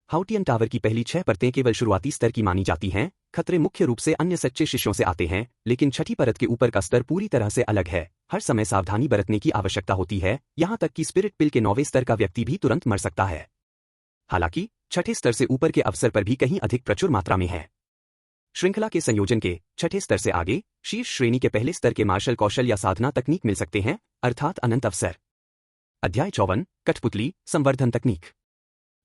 हाउटियन टावर की पहली 6 परतें केवल शुरुआती स्तर की मानी जाती हैं। खतरे मुख्य रूप से अन्य सच्चे शिष्यों से आते हैं, लेकिन छठी परत के ऊपर का स्तर पूरी तरह से अलग है। हर समय सावधानी बरतने की आवश्यकता होती है, यहाँ तक कि स्पिरिट पिल के 9वें स्तर का व्यक्ति भी तुरंत मर सकता है। हालांकि छठे स्तर से ऊपर के अवसर पर भी कहीं अधिक प्रचुर मात्रा में है। श्रृंखला के संयोजन के छठे स्तर से आगे शीर्ष श्रेणी के पहले स्तर के मार्शल कौशल या साधना तकनीक मिल सकते हैं, अर्थात अनंत अवसर। अध्याय 54 कठपुतली संवर्धन तकनीक।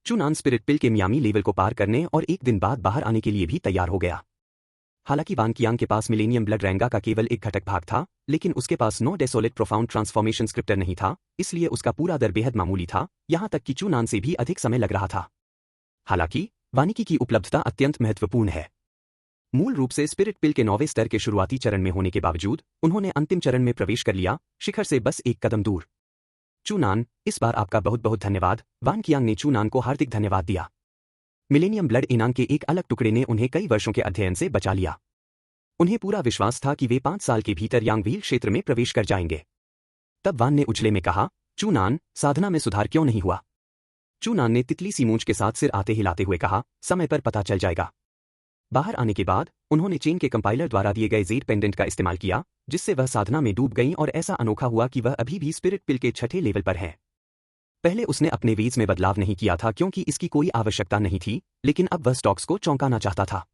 चूनान स्पिरिट पिल के मियामी लेवल को पार करने और एक दिन बाद बाहर आने के लिए भी तैयार हो गया। हालांकि वान कियांग के पास मिलेनियम ब्लड रैंगा का केवल एक घटक भाग था, लेकिन उसके पास 9 डेसोलेट प्रोफाउंड ट्रांसफॉर्मेशन स्क्रिप्टर नहीं था, इसलिए उसका पूरा दर बेहद मामूली था, यहां तक कि चूनान से भी अधिक समय लग रहा था। हालांकि वानिकी की उपलब्धता अत्यंत महत्वपूर्ण है। मूल रूप से स्पिरिट पिल के 9वें स्तर के शुरुआती चरण में होने के बावजूद उन्होंने अंतिम चरण में प्रवेश कर लिया, शिखर से बस एक कदम दूर। चूनान, इस बार आपका बहुत बहुत धन्यवाद। वान कियांग ने चूनान को हार्दिक धन्यवाद दिया। मिलेनियम ब्लड इनांग के एक अलग टुकड़े ने उन्हें कई वर्षों के अध्ययन से बचा लिया। उन्हें पूरा विश्वास था कि वे 5 साल के भीतर यांगवील क्षेत्र में प्रवेश कर जाएंगे। तब वान ने उछले में कहा, चूनान, साधना में सुधार क्यों नहीं हुआ? चूनान ने तितली सी मूंछ के साथ सिर आते हिलाते हुए कहा, समय पर पता चल जाएगा। बाहर आने के बाद उन्होंने चेन के कंपाइलर द्वारा दिए गए जेड पेंडेंट का इस्तेमाल किया, जिससे वह साधना में डूब गईं और ऐसा अनोखा हुआ कि वह अभी भी स्पिरिट पिल के छठे लेवल पर है। पहले उसने अपने वेज में बदलाव नहीं किया था क्योंकि इसकी कोई आवश्यकता नहीं थी, लेकिन अब वह स्टॉक्स को चौंकाना चाहता था।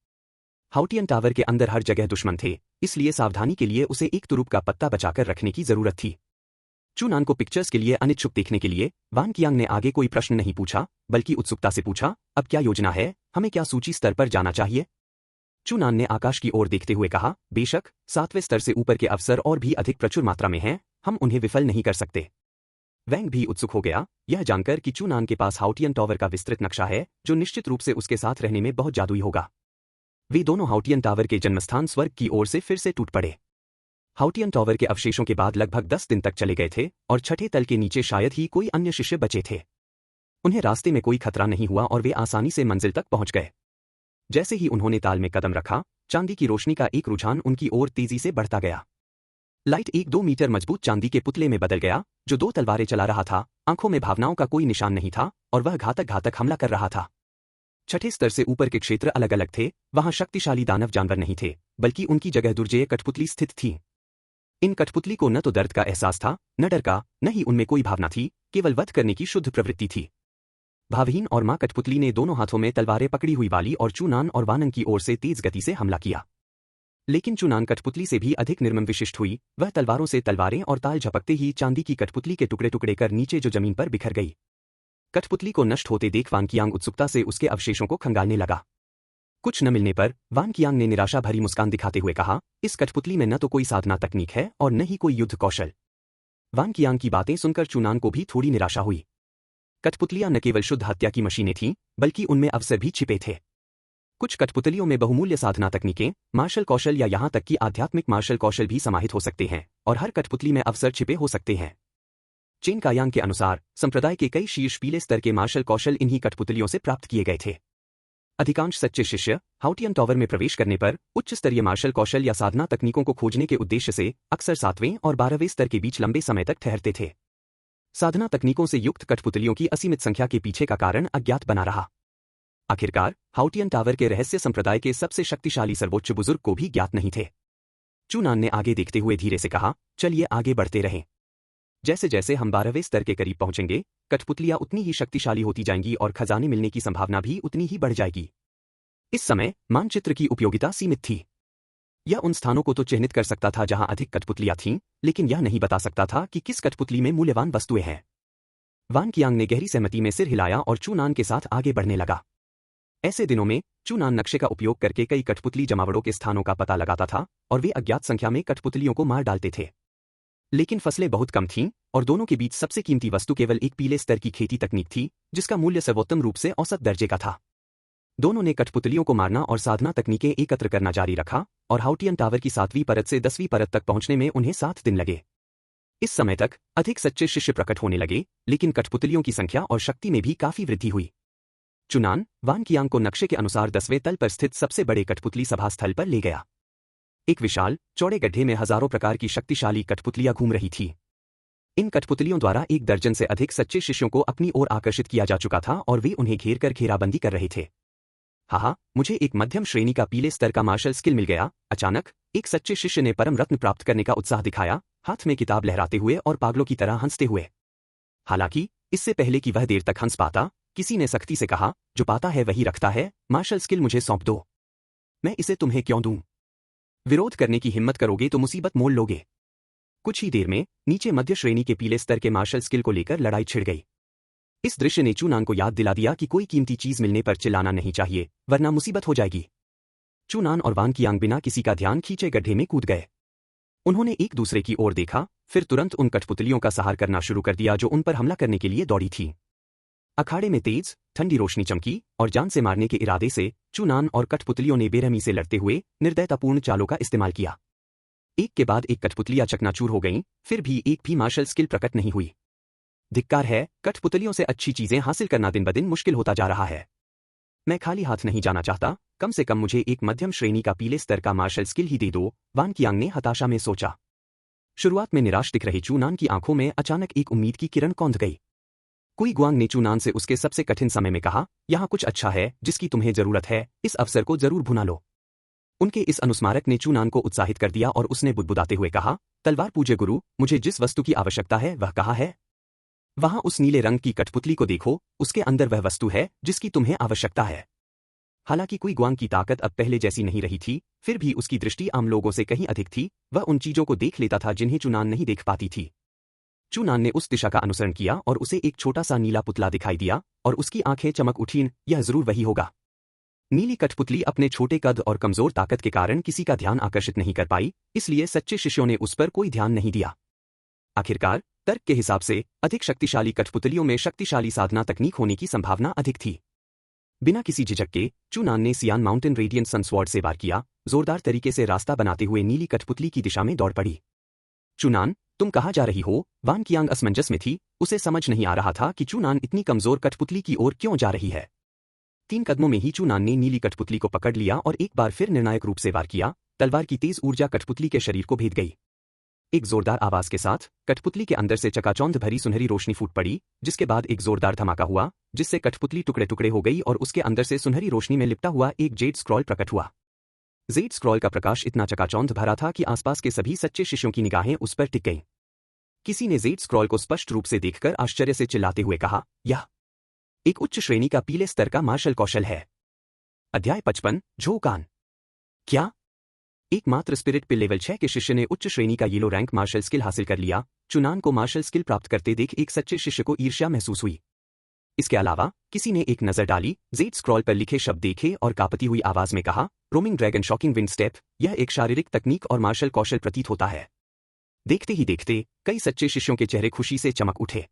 हाउटियन टावर के अंदर हर जगह दुश्मन थे, इसलिए सावधानी के लिए उसे एक तुरुप का पत्ता बचाकर रखने की जरूरत थी। चुनान को पिक्चर्स के लिए अनिच्छुक देखने के लिए वान कियांग ने आगे कोई प्रश्न नहीं पूछा, बल्कि उत्सुकता से पूछा, अब क्या योजना है, हमें क्या सूची स्तर पर जाना चाहिए? चुनान ने आकाश की ओर देखते हुए कहा, बेशक 7वें स्तर से ऊपर के अवसर और भी अधिक प्रचुर मात्रा में हैं, हम उन्हें विफल नहीं कर सकते। वैंग भी उत्सुक हो गया, यह जानकर कि चुनान के पास हाउटियन टावर का विस्तृत नक्शा है, जो निश्चित रूप से उसके साथ रहने में बहुत जादुई होगा। वे दोनों हाउटियन टावर के जन्मस्थान स्वर्ग की ओर से फिर से टूट पड़े। हाउटियन टावर के अवशेषों के बाद लगभग 10 दिन तक चले गए थे और छठे तल के नीचे शायद ही कोई अन्य शिष्य बचे थे। उन्हें रास्ते में कोई खतरा नहीं हुआ और वे आसानी से मंजिल तक पहुंच गए। जैसे ही उन्होंने ताल में कदम रखा, चांदी की रोशनी का एक रुझान उनकी ओर तेजी से बढ़ता गया। लाइट 1-2 मीटर मजबूत चांदी के पुतले में बदल गया, जो 2 तलवारें चला रहा था, आंखों में भावनाओं का कोई निशान नहीं था और वह घातक हमला कर रहा था। छठे स्तर से ऊपर के क्षेत्र अलग अलग थे, वहां शक्तिशाली दानव जानवर नहीं थे, बल्कि उनकी जगह दुर्जेय कठपुतली स्थित थी। इन कठपुतली को न तो दर्द का एहसास था, न डर का, न ही उनमें कोई भावना थी, केवल वध करने की शुद्ध प्रवृत्ति थी। भावहीन और मां कठपुतली ने दोनों हाथों में तलवारें पकड़ी हुई वाली और चुनान और वानंग की ओर से तेज गति से हमला किया। लेकिन चुनान कठपुतली से भी अधिक निर्मम विशिष्ट हुई, वह तलवारों से तलवारें और ताल झपकते ही चांदी की कठपुतली के टुकड़े टुकड़े कर नीचे जो जमीन पर बिखर गई। कठपुतली को नष्ट होते देख वान कियांग उत्सुकता से उसके अवशेषों को खंगालने लगा। कुछ न मिलने पर वान कियांग ने निराशा भरी मुस्कान दिखाते हुए कहा, इस कठपुतली में न तो कोई साधना तकनीक है और न ही कोई युद्ध कौशल। वान कियांग की बातें सुनकर चुनान को भी थोड़ी निराशा हुई। कठपुतलियां न केवल शुद्ध हत्या की मशीनें थीं, बल्कि उनमें अवसर भी छिपे थे। कुछ कठपुतलियों में बहुमूल्य साधना तकनीकें, मार्शल कौशल या यहां तक कि आध्यात्मिक मार्शल कौशल भी समाहित हो सकते हैं, और हर कठपुतली में अवसर छिपे हो सकते हैं। चेन कायांग के अनुसार संप्रदाय के कई शीर्ष पीले स्तर के मार्शल कौशल इन्हीं कठपुतलियों से प्राप्त किए गए थे। अधिकांश सच्चे शिष्य हाउटियन टावर में प्रवेश करने पर उच्च स्तरीय मार्शल कौशल या साधना तकनीकों को खोजने के उद्देश्य से अक्सर 7वें और 12वें स्तर के बीच लंबे समय तक ठहरते थे। साधना तकनीकों से युक्त कठपुतलियों की असीमित संख्या के पीछे का कारण अज्ञात बना रहा। आखिरकार हाउटियन टावर के रहस्य संप्रदाय के सबसे शक्तिशाली सर्वोच्च बुजुर्ग को भी ज्ञात नहीं थे। चुनान ने आगे देखते हुए धीरे से कहा, चलिए आगे बढ़ते रहें। जैसे जैसे हम 12वें स्तर के करीब पहुंचेंगे, कठपुतलियां उतनी ही शक्तिशाली होती जाएंगी और खजाने मिलने की संभावना भी उतनी ही बढ़ जाएगी। इस समय मानचित्र की उपयोगिता सीमित थी। यह उन स्थानों को तो चिह्नित कर सकता था जहां अधिक कठपुतलियां थीं, लेकिन यह नहीं बता सकता था कि किस कठपुतली में मूल्यवान वस्तुएं हैं। वान कियांग ने गहरी सहमति में सिर हिलाया और चुनान के साथ आगे बढ़ने लगा। ऐसे दिनों में चुनान नक्शे का उपयोग करके कई कठपुतली जमावड़ों के स्थानों का पता लगाता था और वे अज्ञात संख्या में कठपुतलियों को मार डालते थे। लेकिन फसलें बहुत कम थीं और दोनों के बीच सबसे कीमती वस्तु केवल एक पीले स्तर की खेती तकनीक थी, जिसका मूल्य सर्वोत्तम रूप से औसत दर्जे का था। दोनों ने कठपुतलियों को मारना और साधना तकनीकें एकत्र करना जारी रखा और हाउटियन टावर की 7वीं परत से 10वीं परत तक पहुंचने में उन्हें 7 दिन लगे। इस समय तक अधिक सच्चे शिष्य प्रकट होने लगे, लेकिन कठपुतलियों की संख्या और शक्ति में भी काफी वृद्धि हुई। चुनान वान कियांग को नक्शे के अनुसार 10वें तल पर स्थित सबसे बड़े कठपुतली सभा स्थल पर ले गया। एक विशाल चौड़े गड्ढे में हजारों प्रकार की शक्तिशाली कठपुतलियां घूम रही थी। इन कठपुतलियों द्वारा 1 दर्जन से अधिक सच्चे शिष्यों को अपनी ओर आकर्षित किया जा चुका था और वे उन्हें घेर कर घेराबंदी कर रहे थे। हाँ, मुझे एक मध्यम श्रेणी का पीले स्तर का मार्शल स्किल मिल गया। अचानक एक सच्चे शिष्य ने परम रत्न प्राप्त करने का उत्साह दिखाया, हाथ में किताब लहराते हुए और पागलों की तरह हंसते हुए। हालांकि इससे पहले कि वह देर तक हंस पाता, किसी ने सख्ती से कहा, जो पाता है वही रखता है, मार्शल स्किल मुझे सौंप दो। मैं इसे तुम्हें क्यों दूं? विरोध करने की हिम्मत करोगे तो मुसीबत मोल लोगे। कुछ ही देर में नीचे मध्य श्रेणी के पीले स्तर के मार्शल स्किल को लेकर लड़ाई छिड़ गई। इस दृश्य ने चुनान को याद दिला दिया कि कोई कीमती चीज मिलने पर चिल्लाना नहीं चाहिए, वरना मुसीबत हो जाएगी। चुनान और वान कियांग बिना किसी का ध्यान खींचे गड्ढे में कूद गए। उन्होंने एक दूसरे की ओर देखा, फिर तुरंत उन कठपुतलियों का सहार करना शुरू कर दिया जो उन पर हमला करने के लिए दौड़ी थी। अखाड़े में तेज ठंडी रोशनी चमकी और जान से मारने के इरादे से चुनान और कठपुतलियों ने बेरहमी से लड़ते हुए निर्दयतापूर्ण चालों का इस्तेमाल किया। एक के बाद एक कठपुतलियां चकनाचूर हो गईं, फिर भी एक भी मार्शल स्किल प्रकट नहीं हुई। धिक्कार है, कठपुतलियों से अच्छी चीजें हासिल करना दिन ब दिन मुश्किल होता जा रहा है। मैं खाली हाथ नहीं जाना चाहता, कम से कम मुझे एक मध्यम श्रेणी का पीले स्तर का मार्शल स्किल ही दे दो, वान कियांग ने हताशा में सोचा। शुरुआत में निराश दिख रही चुनान की आंखों में अचानक एक उम्मीद की किरण कौंध गई। कुई गुआंग ने चुनान से उसके सबसे कठिन समय में कहा, यहाँ कुछ अच्छा है जिसकी तुम्हें जरूरत है, इस अवसर को जरूर भुना लो। उनके इस अनुस्मारक ने चुनान को उत्साहित कर दिया और उसने बुदबुदाते हुए कहा, तलवार पूज्य गुरु, मुझे जिस वस्तु की आवश्यकता है वह कहाँ है? वहां उस नीले रंग की कठपुतली को देखो, उसके अंदर वह वस्तु है जिसकी तुम्हें आवश्यकता है। हालांकि कुई गुआंग की ताकत अब पहले जैसी नहीं रही थी, फिर भी उसकी दृष्टि आम लोगों से कहीं अधिक थी। वह उन चीजों को देख लेता था जिन्हें चुनान नहीं देख पाती थी। चुनान ने उस दिशा का अनुसरण किया और उसे एक छोटा सा नीला पुतला दिखाई दिया और उसकी आंखें चमक उठीं। यह जरूर वही होगा। नीली कठपुतली अपने छोटे कद और कमजोर ताकत के कारण किसी का ध्यान आकर्षित नहीं कर पाई, इसलिए सच्चे शिष्यों ने उस पर कोई ध्यान नहीं दिया। आखिरकार तर्क के हिसाब से अधिक शक्तिशाली कठपुतलियों में शक्तिशाली साधना तकनीक होने की संभावना अधिक थी। बिना किसी झिझक के चुनान ने सियान माउंटेन रेडियंट सनस्वॉर्ड से वार किया, जोरदार तरीके से रास्ता बनाते हुए नीली कठपुतली की दिशा में दौड़ पड़ी। चुनान, तुम कहाँ जा रही हो? वान कियांग असमंजस में थी, उसे समझ नहीं आ रहा था कि चुनान इतनी कमजोर कठपुतली की ओर क्यों जा रही है। 3 कदमों में ही चुनान ने नीली कठपुतली को पकड़ लिया और एक बार फिर निर्णायक रूप से वार किया। तलवार की तेज ऊर्जा कठपुतली के शरीर को भेद गई। एक जोरदार आवाज के साथ कठपुतली के अंदर से चकाचौंध भरी सुनहरी रोशनी फूट पड़ी, जिसके बाद एक जोरदार धमाका हुआ, जिससे कठपुतली टुकड़े टुकड़े हो गई और उसके अंदर से सुनहरी रोशनी में लिपटा हुआ एक जेड स्क्रॉल प्रकट हुआ। जेड स्क्रॉल का प्रकाश इतना चकाचौंध भरा था कि आसपास के सभी सच्चे शिष्यों की निगाहें उस पर टिक गईं। किसी ने जेड स्क्रॉल को स्पष्ट रूप से देखकर आश्चर्य से चिल्लाते हुए कहा, यह एक उच्च श्रेणी का पीले स्तर का मार्शल कौशल है। अध्याय 55, झो कान। क्या? एकमात्र स्पिरिट पिल लेवल 6 के शिष्य ने उच्च श्रेणी का येलो रैंक मार्शल स्किल हासिल कर लिया। चुनान को मार्शल स्किल प्राप्त करते देख एक सच्चे शिष्य को ईर्ष्या महसूस हुई। इसके अलावा किसी ने एक नजर डाली, जेड स्क्रॉल पर लिखे शब्द देखे और कांपती हुई आवाज में कहा, roaming dragon shocking wind step. यह एक शारीरिक तकनीक और मार्शल कौशल प्रतीत होता है। देखते ही देखते कई सच्चे शिष्यों के चेहरे खुशी से चमक उठे।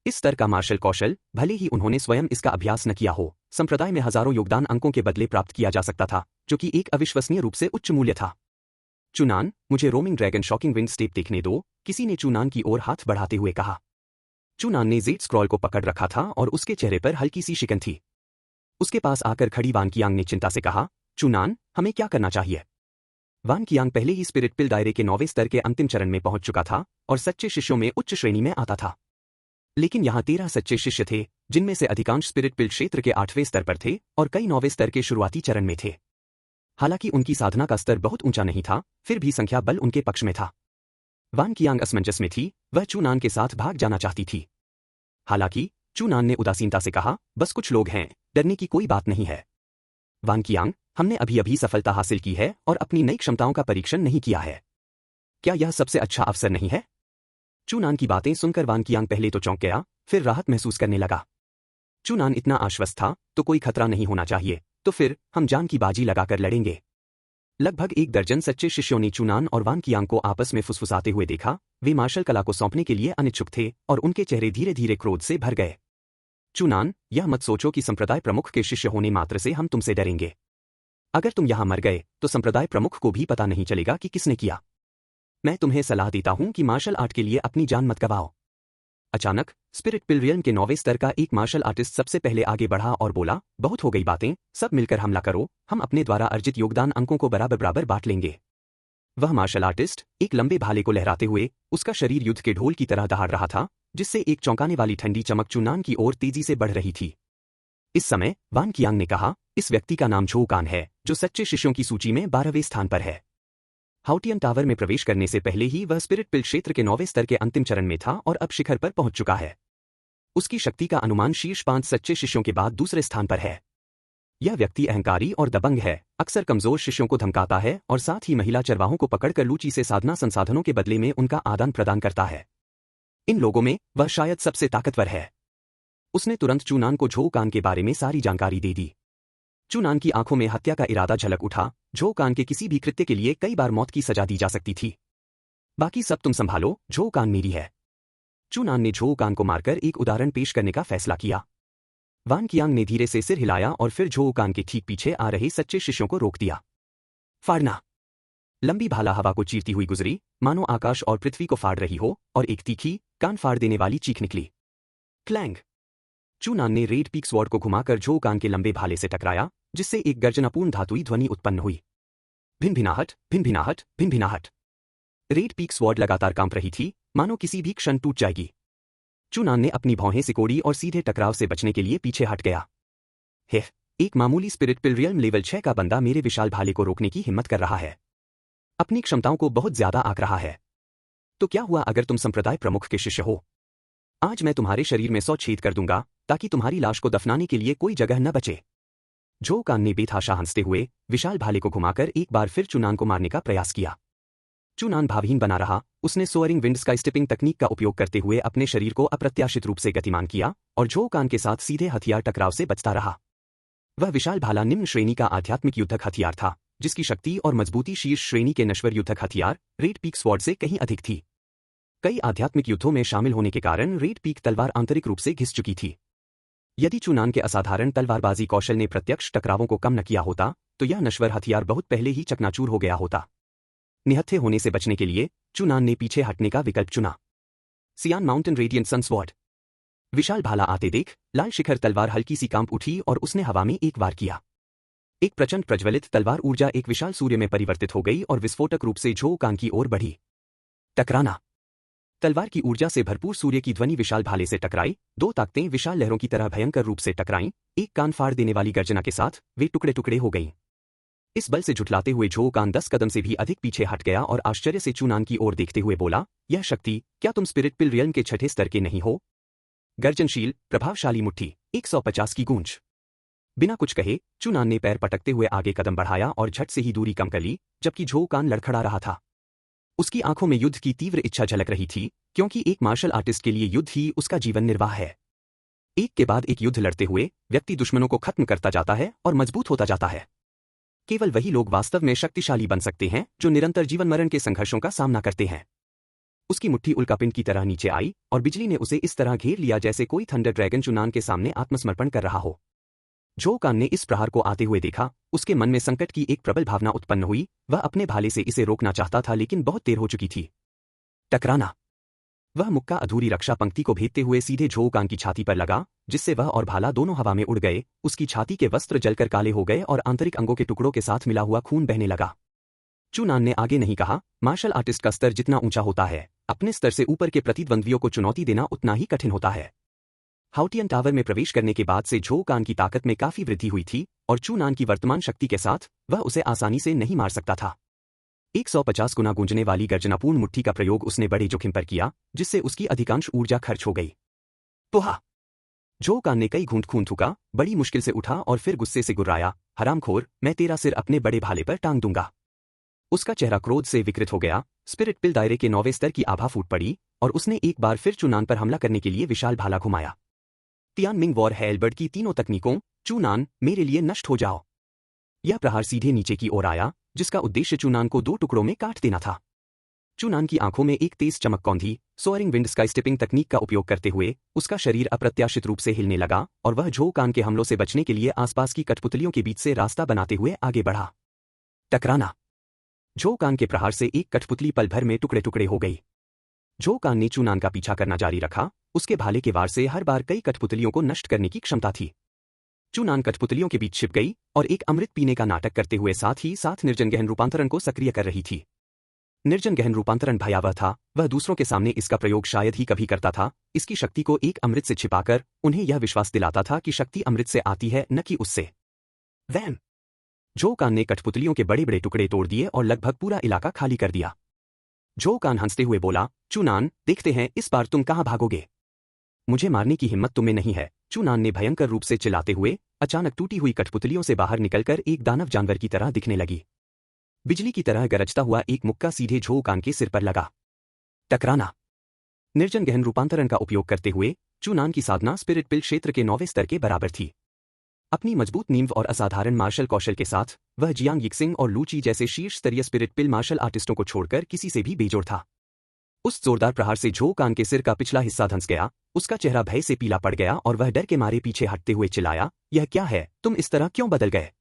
इस स्तर का मार्शल कौशल, भले ही उन्होंने स्वयं इसका अभ्यास न किया हो, संप्रदाय में हजारों योगदान अंकों के बदले प्राप्त किया जा सकता था, जो कि एक अविश्वसनीय रूप से उच्च मूल्य था। चुनान, मुझे roaming dragon shocking wind step देखने दो, किसी ने चुनान की ओर हाथ बढ़ाते हुए कहा। चुनान ने जेड स्क्रॉल को पकड़ रखा था और उसके चेहरे पर हल्की सी शिकन थी। उसके पास आकर खड़ी वान कियांग ने चिंता से कहा, चुनान, हमें क्या करना चाहिए? वान कियांग पहले ही स्पिरिट पिल दायरे के 9वें स्तर के अंतिम चरण में पहुंच चुका था और सच्चे शिष्यों में उच्च श्रेणी में आता था। लेकिन यहाँ 13 सच्चे शिष्य थे, जिनमें से अधिकांश स्पिरिट पिल क्षेत्र के 8वें स्तर पर थे और कई 9वें स्तर के शुरुआती चरण में थे। हालांकि उनकी साधना का स्तर बहुत ऊंचा नहीं था, फिर भी संख्या बल उनके पक्ष में था। वान कियांग असमंजस में थी, वह चुनान के साथ भाग जाना चाहती थी। हालांकि चुनान ने उदासीनता से कहा, बस कुछ लोग हैं, डरने की कोई बात नहीं है। वान कियांग, हमने अभी अभी सफलता हासिल की है और अपनी नई क्षमताओं का परीक्षण नहीं किया है। क्या यह सबसे अच्छा अवसर नहीं है? चुनान की बातें सुनकर वान कियांग पहले तो चौंक गया, फिर राहत महसूस करने लगा। चुनान इतना आश्वस्त था, तो कोई खतरा नहीं होना चाहिए, तो फिर हम जान की बाजी लगाकर लड़ेंगे। लगभग 1 दर्जन सच्चे शिष्यों ने चुनान और वान कियांग को आपस में फुसफुसाते हुए देखा। वे मार्शल कला को सौंपने के लिए अनिच्छुक थे और उनके चेहरे धीरे धीरे क्रोध से भर गए। चुनान, यह मत सोचो कि संप्रदाय प्रमुख के शिष्य होने मात्र से हम तुमसे डरेंगे। अगर तुम यहां मर गए तो संप्रदाय प्रमुख को भी पता नहीं चलेगा कि किसने किया। मैं तुम्हें सलाह देता हूं कि मार्शल आर्ट के लिए अपनी जान मत गवाओ। अचानक स्पिरिट पिल रियल्म के 9वें स्तर का एक मार्शल आर्टिस्ट सबसे पहले आगे बढ़ा और बोला, बहुत हो गई बातें, सब मिलकर हमला करो, हम अपने द्वारा अर्जित योगदान अंकों को बराबर बराबर बांट लेंगे। वह मार्शल आर्टिस्ट एक लंबे भाले को लहराते हुए, उसका शरीर युद्ध के ढोल की तरह दहाड़ रहा था, जिससे एक चौंकाने वाली ठंडी चमक चुनान की ओर तेजी से बढ़ रही थी। इस समय वान कियांग ने कहा, इस व्यक्ति का नाम झो कान है, जो सच्चे शिष्यों की सूची में 12वें स्थान पर है। हाउटियन टावर में प्रवेश करने से पहले ही वह स्पिरिट पिल क्षेत्र के 9वें स्तर के अंतिम चरण में था और अब शिखर पर पहुंच चुका है। उसकी शक्ति का अनुमान शीर्ष 5 सच्चे शिष्यों के बाद दूसरे स्थान पर है। यह व्यक्ति अहंकारी और दबंग है, अक्सर कमजोर शिष्यों को धमकाता है और साथ ही महिला चरवाहों को पकड़कर लूची से साधना संसाधनों के बदले में उनका आदान प्रदान करता है। इन लोगों में वह शायद सबसे ताकतवर है। उसने तुरंत चुनान को झो कान के बारे में सारी जानकारी दे दी। चुनान की आंखों में हत्या का इरादा झलक उठा। झो कान के किसी भी कृत्य के लिए कई बार मौत की सजा दी जा सकती थी। बाकी सब तुम संभालो, झो कान मेरी है। चुनान ने झो कान को मारकर एक उदाहरण पेश करने का फैसला किया। वान कियांग ने धीरे से सिर हिलाया और फिर झो कान के ठीक पीछे आ रहे सच्चे शिष्यों को रोक दिया। फाड़ना। लंबी भाला हवा को चीरती हुई गुजरी, मानो आकाश और पृथ्वी को फाड़ रही हो, और एक तीखी, कान फाड़ देने वाली चीख निकली। क्लैंग। चुनान ने रेड पीक स्वॉर्ड को घुमाकर झो कान के लंबे भाले से टकराया, जिससे एक गर्जनापूर्ण धातुई ध्वनि उत्पन्न हुई। भिनभिनाहट, भिनभिनाहट, भिनभिनाहट। रेड पीक स्वॉर्ड लगातार कांप रही थी, मानो किसी भी क्षण टूट जाएगी। चुनान ने अपनी भौहें सिकोड़ी और सीधे टकराव से बचने के लिए पीछे हट गया। एक मामूली स्पिरिट पिल रियल्म लेवल 6 का बंदा मेरे विशाल भाले को रोकने की हिम्मत कर रहा है। अपनी क्षमताओं को बहुत ज्यादा आंक रहा है। तो क्या हुआ अगर तुम संप्रदाय प्रमुख के शिष्य हो? आज मैं तुम्हारे शरीर में 100 छेद कर दूंगा, ताकि तुम्हारी लाश को दफनाने के लिए कोई जगह न बचे। जो कान ने बेतहाशा हंसते हुए विशाल भाले को घुमाकर एक बार फिर चुनान को मारने का प्रयास किया। चुनान भावहीन बना रहा। उसने सोअरिंग विंड स्काई स्टिपिंग तकनीक का उपयोग करते हुए अपने शरीर को अप्रत्याशित रूप से गतिमान किया और जो कान के साथ सीधे हथियार टकराव से बचता रहा। वह विशाल भाला निम्न श्रेणी का आध्यात्मिक युद्धक हथियार था, जिसकी शक्ति और मजबूती शीर्ष श्रेणी के नश्वर युद्धक हथियार रेड पीक स्वॉर्ड से कहीं अधिक थी। कई आध्यात्मिक युद्धों में शामिल होने के कारण रेड पीक तलवार आंतरिक रूप से घिस चुकी थी। यदि चुनान के असाधारण तलवारबाजी कौशल ने प्रत्यक्ष टकरावों को कम न किया होता, तो यह नश्वर हथियार बहुत पहले ही चकनाचूर हो गया होता। निहत्थे होने से बचने के लिए चुनान ने पीछे हटने का विकल्प चुना। सियान माउंटेन रेडिएंट सन स्वॉर्ड। विशाल भाला आते देख लाल शिखर तलवार हल्की सी कांप उठी और उसने हवा में एक वार किया। एक प्रचंड प्रज्वलित तलवार ऊर्जा एक विशाल सूर्य में परिवर्तित हो गई और विस्फोटक रूप से झो कान की ओर बढ़ी। टकराना। तलवार की ऊर्जा से भरपूर सूर्य की ध्वनि विशाल भाले से टकराई। दो ताकतें विशाल लहरों की तरह भयंकर रूप से टकराईं। एक कान फाड़ देने वाली गर्जना के साथ वे टुकड़े टुकड़े हो गईं। इस बल से झुठलाते हुए झो कान 10 कदम से भी अधिक पीछे हट गया और आश्चर्य से चुनान की ओर देखते हुए बोला, यह शक्ति, क्या तुम स्पिरिट पिल रियल्म के छठे स्तर के नहीं हो? गर्जनशील प्रभावशाली मुट्ठी 150 की गूंज। बिना कुछ कहे चुनान ने पैर पटकते हुए आगे कदम बढ़ाया और झट से ही दूरी कम कर ली, जबकि झो कान लड़खड़ा रहा था। उसकी आंखों में युद्ध की तीव्र इच्छा झलक रही थी, क्योंकि एक मार्शल आर्टिस्ट के लिए युद्ध ही उसका जीवन निर्वाह है। एक के बाद एक युद्ध लड़ते हुए व्यक्ति दुश्मनों को खत्म करता जाता है और मजबूत होता जाता है। केवल वही लोग वास्तव में शक्तिशाली बन सकते हैं जो निरंतर जीवन मरण के संघर्षों का सामना करते हैं। उसकी मुट्ठी उल्कापिंड की तरह नीचे आई और बिजली ने उसे इस तरह घेर लिया जैसे कोई थंडर ड्रैगन चुनान के सामने आत्मसमर्पण कर रहा हो। झो कान ने इस प्रहार को आते हुए देखा। उसके मन में संकट की एक प्रबल भावना उत्पन्न हुई। वह अपने भाले से इसे रोकना चाहता था, लेकिन बहुत देर हो चुकी थी। टकराना। वह मुक्का अधूरी रक्षा पंक्ति को भेदते हुए सीधे झो कान की छाती पर लगा, जिससे वह और भाला दोनों हवा में उड़ गए। उसकी छाती के वस्त्र जलकर काले हो गए और आंतरिक अंगों के टुकड़ों के साथ मिला हुआ खून बहने लगा। चुनान ने आगे नहीं कहा, मार्शल आर्टिस्ट का स्तर जितना ऊंचा होता है, अपने स्तर से ऊपर के प्रतिद्वंद्वियों को चुनौती देना उतना ही कठिन होता है। हाउटियन टावर में प्रवेश करने के बाद से झो कान की ताकत में काफी वृद्धि हुई थी और चुनान की वर्तमान शक्ति के साथ वह उसे आसानी से नहीं मार सकता था। 150 गुना गूंजने वाली गर्जनापूर्ण मुट्ठी का प्रयोग उसने बड़े जोखिम पर किया, जिससे उसकी अधिकांश ऊर्जा खर्च हो गई। पोहा। झो कान ने कई घूंट खून थूका, बड़ी मुश्किल से उठा और फिर गुस्से से गुर्राया, हरामखोर, मैं तेरा सिर अपने बड़े भाले पर टांग दूंगा। उसका चेहरा क्रोध से विकृत हो गया। स्पिरिट पिल दायरे के 9वें स्तर की आभा फूट पड़ी और उसने एक बार फिर चुनान पर हमला करने के लिए विशाल भाला घुमाया। तियान मिंग वॉर हेल्बर्ड की तीनों तकनीकों, चुनान, मेरे लिए नष्ट हो जाओ। यह प्रहार सीधे नीचे की ओर आया, जिसका उद्देश्य चुनान को 2 टुकड़ों में काट देना था। चुनान की आंखों में एक तेज चमक कौंधी। सोअरिंग विंड स्काई स्टिपिंग तकनीक का उपयोग करते हुए उसका शरीर अप्रत्याशित रूप से हिलने लगा और वह झो कान के हमलों से बचने के लिए आसपास की कठपुतलियों के बीच से रास्ता बनाते हुए आगे बढ़ा। टकराना। झो कान के प्रहार से एक कठपुतली पल भर में टुकड़े टुकड़े हो गई। झो कान ने चुनान का पीछा करना जारी रखा। उसके भाले के वार से हर बार कई कठपुतलियों को नष्ट करने की क्षमता थी। चुनान कठपुतलियों के बीच छिप गई और एक अमृत पीने का नाटक करते हुए साथ ही साथ निर्जन गहन रूपांतरण को सक्रिय कर रही थी। निर्जन गहन रूपांतरण भयावह था। वह दूसरों के सामने इसका प्रयोग शायद ही कभी करता था। इसकी शक्ति को एक अमृत से छिपाकर उन्हें यह विश्वास दिलाता था कि शक्ति अमृत से आती है, न कि उससे। वैम। झो कान ने कठपुतलियों के बड़े बड़े टुकड़े तोड़ दिए और लगभग पूरा इलाका खाली कर दिया। झो कान हंसते हुए बोला, चुनान, देखते हैं इस बार तुम कहां भागोगे। मुझे मारने की हिम्मत तुम्हें नहीं है। चुनान ने भयंकर रूप से चिल्लाते हुए अचानक टूटी हुई कठपुतलियों से बाहर निकलकर एक दानव जानवर की तरह दिखने लगी। बिजली की तरह गरजता हुआ एक मुक्का सीधे झो कान के सिर पर लगा। टकराना। निर्जन गहन रूपांतरण का उपयोग करते हुए चुनान की साधना स्पिरिट पिल क्षेत्र के 9वें स्तर के बराबर थी। अपनी मजबूत नींव और असाधारण मार्शल कौशल के साथ वह जियांग यिक्सिंग और लूची जैसे शीर्ष स्तरीय स्पिरिट पिल मार्शल आर्टिस्टों को छोड़कर किसी से भी बेजोड़ था। उस जोरदार प्रहार से झो कान के सिर का पिछला हिस्सा धंस गया। उसका चेहरा भय से पीला पड़ गया और वह डर के मारे पीछे हटते हुए चिल्लाया, यह क्या है, तुम इस तरह क्यों बदल गए।